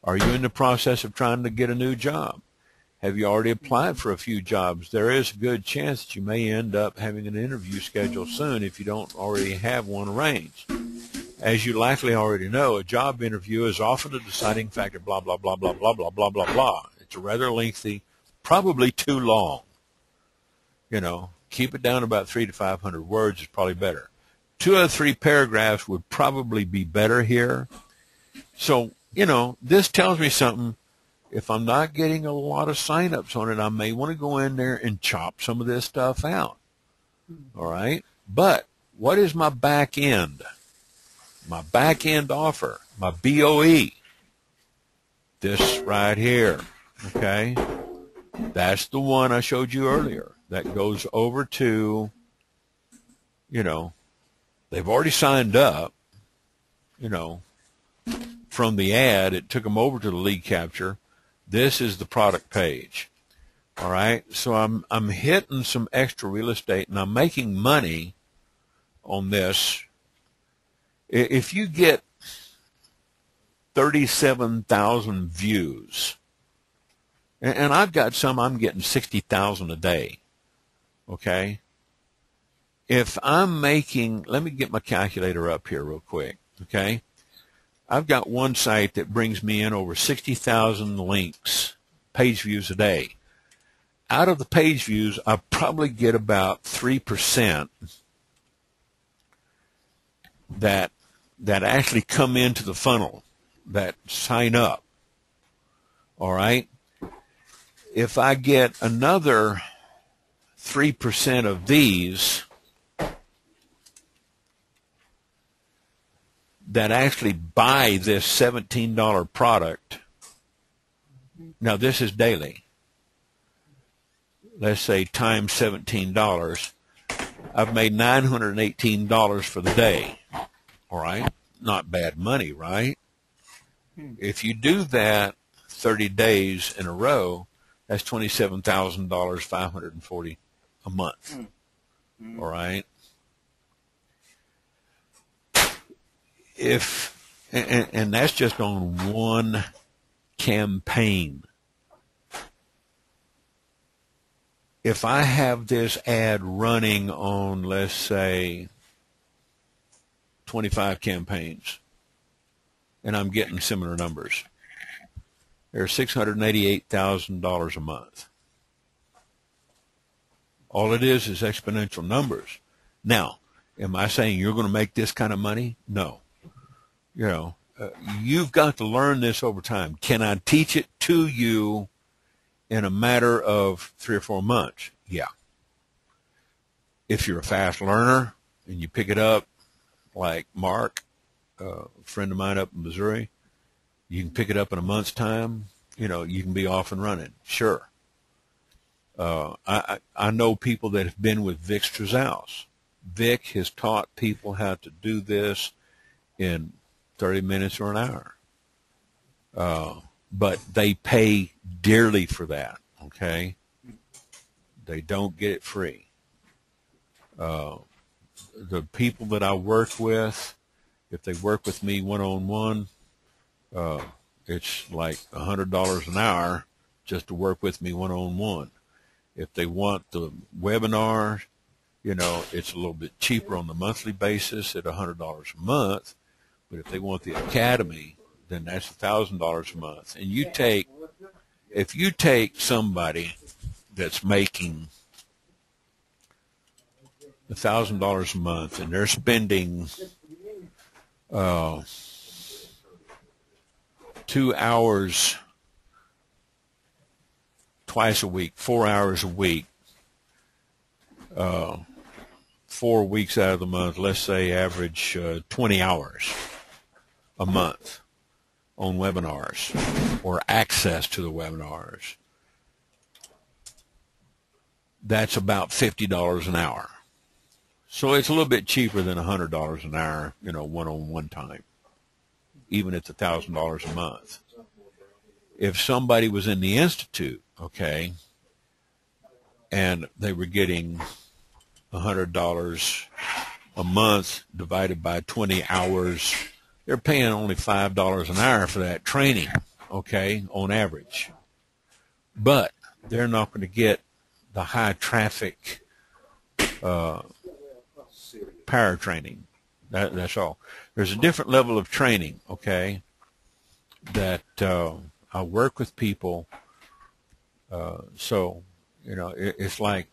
Are you in the process of trying to get a new job? Have you already applied for a few jobs? There is a good chance that you may end up having an interview scheduled soon if you don't already have one arranged. As you likely already know, a job interview is often a deciding factor, blah, blah, blah, blah, blah, blah, blah, blah, blah. It's rather lengthy, probably too long. Keep it down to about 300 to 500 words is probably better. 2 or 3 paragraphs would probably be better here. So, this tells me something. If I'm not getting a lot of sign-ups on it, I may want to go in there and chop some of this stuff out. All right? But what is my back end? My back end offer, my BOE. This right here. Okay? That's the one I showed you earlier. That goes over to, they've already signed up, from the ad. It took them over to the lead capture. This is the product page. All right. So I'm hitting some extra real estate, and I'm making money on this. If you get 37,000 views, and I've got some, I'm getting 60,000 a day. Okay. If I'm making, let me get my calculator up here real quick. Okay. I've got one site that brings me in over 60,000 links, page views a day. Out of the page views, I probably get about 3% that actually come into the funnel, that sign up. All right? If I get another 3% of these that actually buy this $17 product, now this is daily. Let's say times $17, I've made $918 for the day. All right? Not bad money, right? If you do that 30 days in a row, that's $27,000, 540 a month. All right? And that's just on one campaign. If I have this ad running on, let's say, 25 campaigns, and I'm getting similar numbers, there's $688,000 a month. All it is exponential numbers. Now, am I saying you're going to make this kind of money? No. You've got to learn this over time. Can I teach it to you in a matter of 3 or 4 months? Yeah. If you're a fast learner and you pick it up like Mark, a friend of mine up in Missouri, you can pick it up in a month's time. You can be off and running. Sure. I know people that have been with Vic Strazaus. Vic has taught people how to do this in 30 minutes or an hour. But they pay dearly for that, okay? They don't get it free. The people that I work with, if they work with me one-on-one, it's like $100 an hour just to work with me one-on-one. If they want the webinar, it's a little bit cheaper on the monthly basis at $100 a month. But if they want the academy, then that's $1,000 a month. And if you take somebody that's making $1,000 a month and they're spending 2 hours twice a week, 4 hours a week, 4 weeks out of the month, let's say average 20 hours a month on webinars or access to the webinars, that's about $50 an hour. So it's a little bit cheaper than $100 an hour, one-on-one time, even at $1,000 a month. If somebody was in the Institute, okay, and they were getting $100 a month divided by 20 hours, they're paying only $5 an hour for that training, okay, on average. But they're not going to get the high traffic power training. That's all. There's a different level of training, okay, that I work with people. So, it's like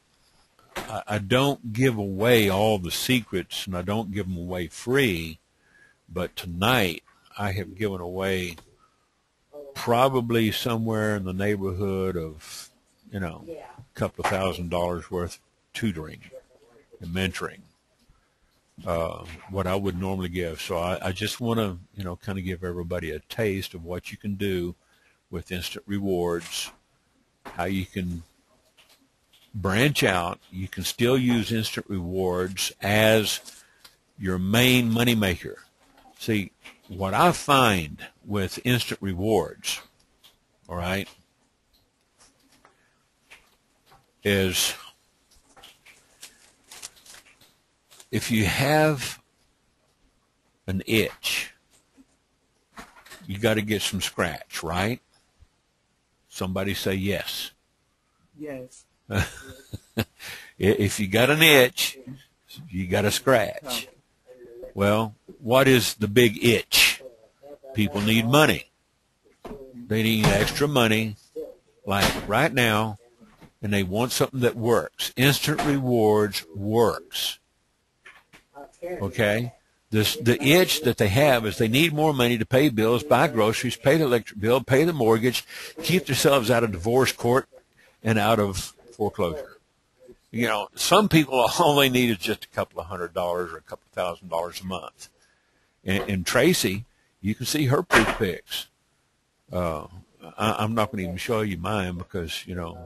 I don't give away all the secrets, and I don't give them away free. But tonight, I have given away probably somewhere in the neighborhood of, a couple of $1,000s worth of tutoring and mentoring, what I would normally give. So I just want to, kind of give everybody a taste of what you can do with instant rewards, how you can branch out. You can still use instant rewards as your main moneymaker. See, what I find with instant rewards, all right, is if you have an itch, you got to get some scratch, right? Somebody say yes. Yes. If you got an itch, you got to scratch. Well, what is the big itch? People need money. They need extra money, like right now, and they want something that works. Instant rewards works. Okay? The itch that they have is they need more money to pay bills, buy groceries, pay the electric bill, pay the mortgage, keep themselves out of divorce court and out of foreclosure. Some people, all they need is just a couple of $100 or a couple of $1,000s a month. And Tracy, you can see her proof pics. I'm not going to even show you mine because,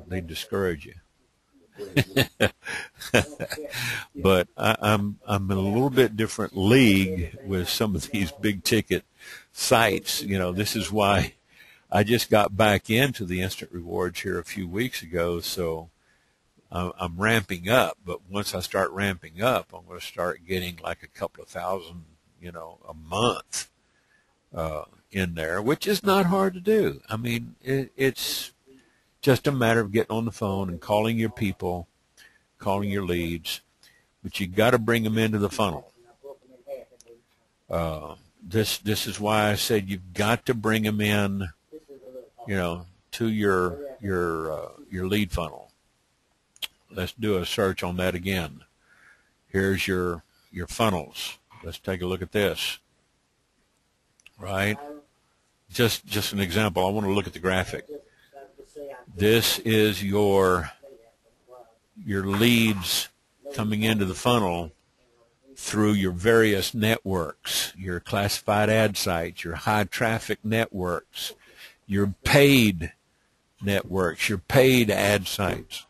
they discourage you. But I'm in a little bit different league with some of these big ticket sites. This is why I just got back into the instant rewards here a few weeks ago. So I'm ramping up, but once I start ramping up, I'm going to start getting like a couple of thousand, a month in there, which is not hard to do. I mean, it's just a matter of getting on the phone and calling your people, calling your leads, but you got to bring them into the funnel. This is why I said you've got to bring them in, to your lead funnel. Let's do a search on that again. Here's your funnels. Let's take a look at this. Right? Just an example. I want to look at the graphic. This is your leads coming into the funnel through your various networks, your classified ad sites, your high traffic networks, your paid networks, your paid ad sites.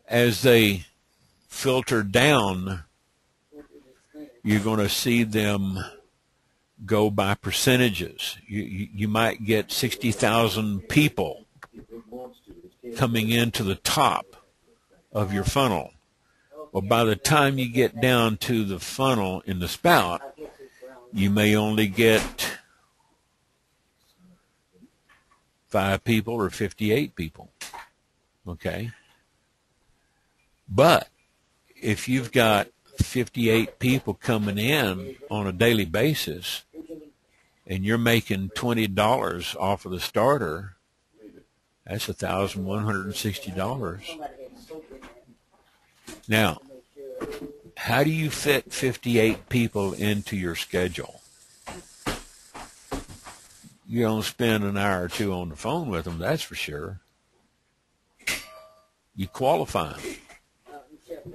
As they filter down, you're going to see them go by percentages. You might get 60,000 people coming into the top of your funnel. Well, by the time you get down to the funnel in the spout, you may only get 5 people or 58 people. Okay? But if you've got 58 people coming in on a daily basis and you're making $20 off of the starter, that's $1,160. Now, how do you fit 58 people into your schedule? You don't spend an hour or two on the phone with them, that's for sure. You qualify them.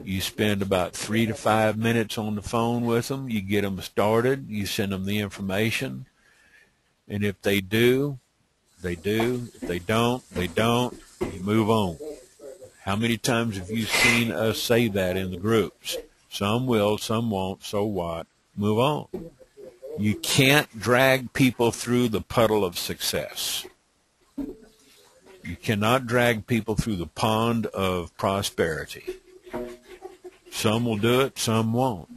You spend about 3 to 5 minutes on the phone with them. You get them started. You send them the information. And if they do, they do. If they don't, they don't. You move on. How many times have you seen us say that in the groups? Some will, some won't. So what? Move on. You can't drag people through the puddle of success. You cannot drag people through the pond of prosperity. Some will do it, some won't.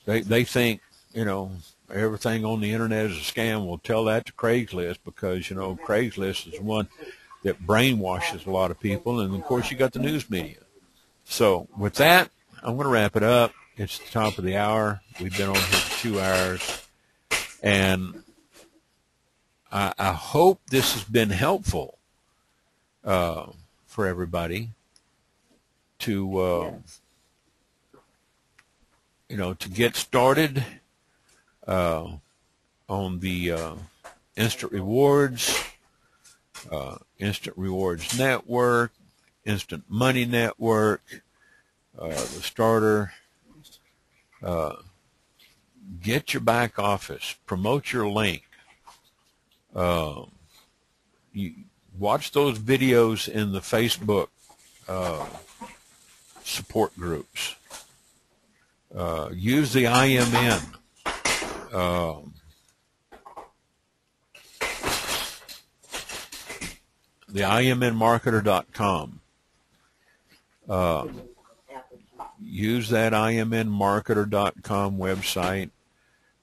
They think, everything on the internet is a scam. We'll tell that to Craigslist because, Craigslist is one that brainwashes a lot of people. And, of course, you got the news media. So with that, I'm going to wrap it up. It's the top of the hour. We've been on here for 2 hours. And I hope this has been helpful for everybody to, Yes. to get started on the Instant Rewards Network, Instant Money Network, the starter. Get your back office, promote your link. You watch those videos in the Facebook support groups. Use the IMN. The IMNmarketer.com. Use that IMNmarketer.com website.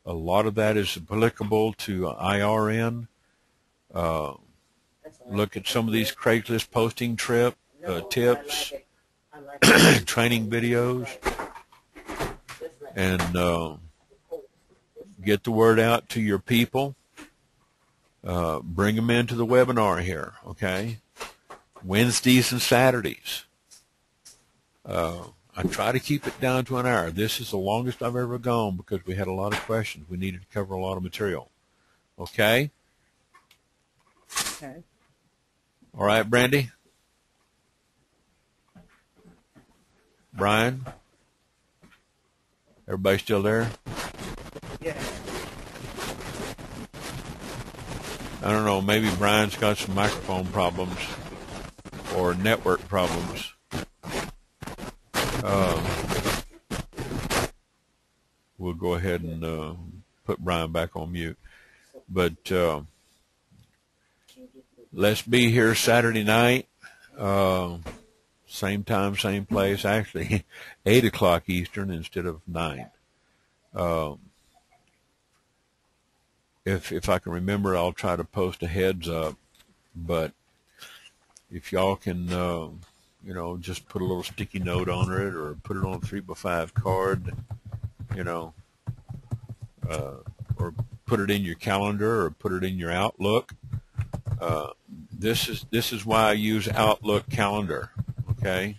A lot of that is applicable to IRN. Look at some of these Craigslist posting tips, training videos, and get the word out to your people. Bring them into the webinar here, okay? Wednesdays and Saturdays. I try to keep it down to an hour. This is the longest I've ever gone because we had a lot of questions. We needed to cover a lot of material. Okay? Okay. All right, Brandy? Brian? Everybody still there? Yeah. I don't know. Maybe Brian's got some microphone problems or network problems. We'll go ahead and put Brian back on mute. But let's be here Saturday night, same time, same place. Actually, 8 o'clock Eastern instead of 9. If I can remember, I'll try to post a heads up. But if y'all can, just put a little sticky note on it or put it on a 3x5 card, or put it in your calendar or put it in your Outlook. This is why I use Outlook calendar. Okay.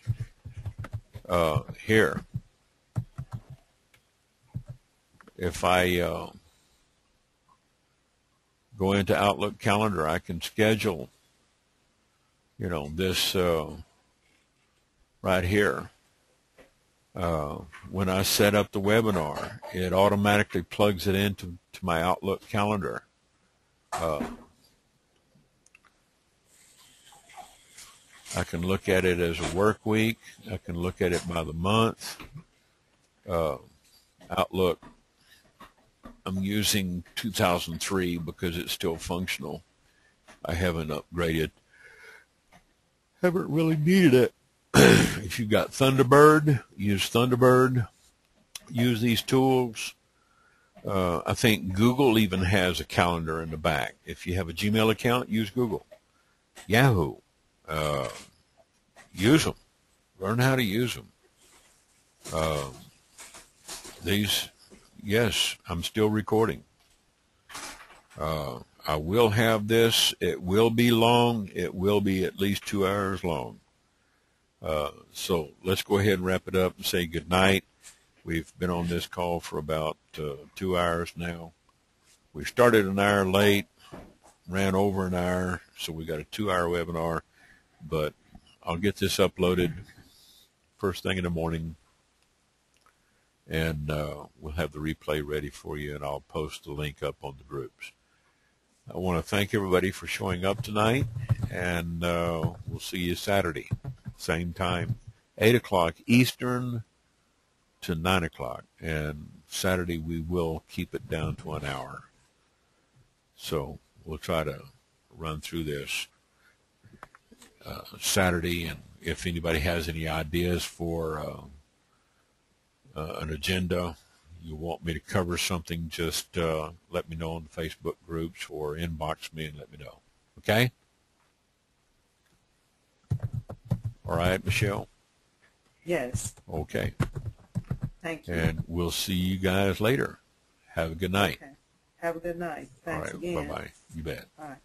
Here, if I go into Outlook calendar, I can schedule, this right here. When I set up the webinar, it automatically plugs it into my Outlook calendar. I can look at it as a work week. I can look at it by the month. Outlook, I'm using 2003 because it's still functional. I haven't upgraded. Haven't really needed it. If you've got Thunderbird, use Thunderbird. Use these tools. I think Google even has a calendar in the back. If you have a Gmail account, use Google. Yahoo. Use them. Learn how to use them. Yes, I'm still recording. I will have this. It will be long. It will be at least 2 hours long. So let's go ahead and wrap it up and say good night. We've been on this call for about 2 hours now. We started an hour late, ran over an hour, so we got a 2-hour webinar. But I'll get this uploaded first thing in the morning, and we'll have the replay ready for you, and I'll post the link up on the groups. I want to thank everybody for showing up tonight, and we'll see you Saturday, same time, 8 o'clock Eastern to 9 o'clock. And Saturday we will keep it down to an hour. So we'll try to run through this Saturday, and if anybody has any ideas for an agenda, you want me to cover something, just let me know on the Facebook groups or inbox me and let me know. Okay? All right, Michelle? Yes. Okay. Thank you. And we'll see you guys later. Have a good night. Okay. Have a good night. Thanks All right. again. Bye-bye. You bet. All right.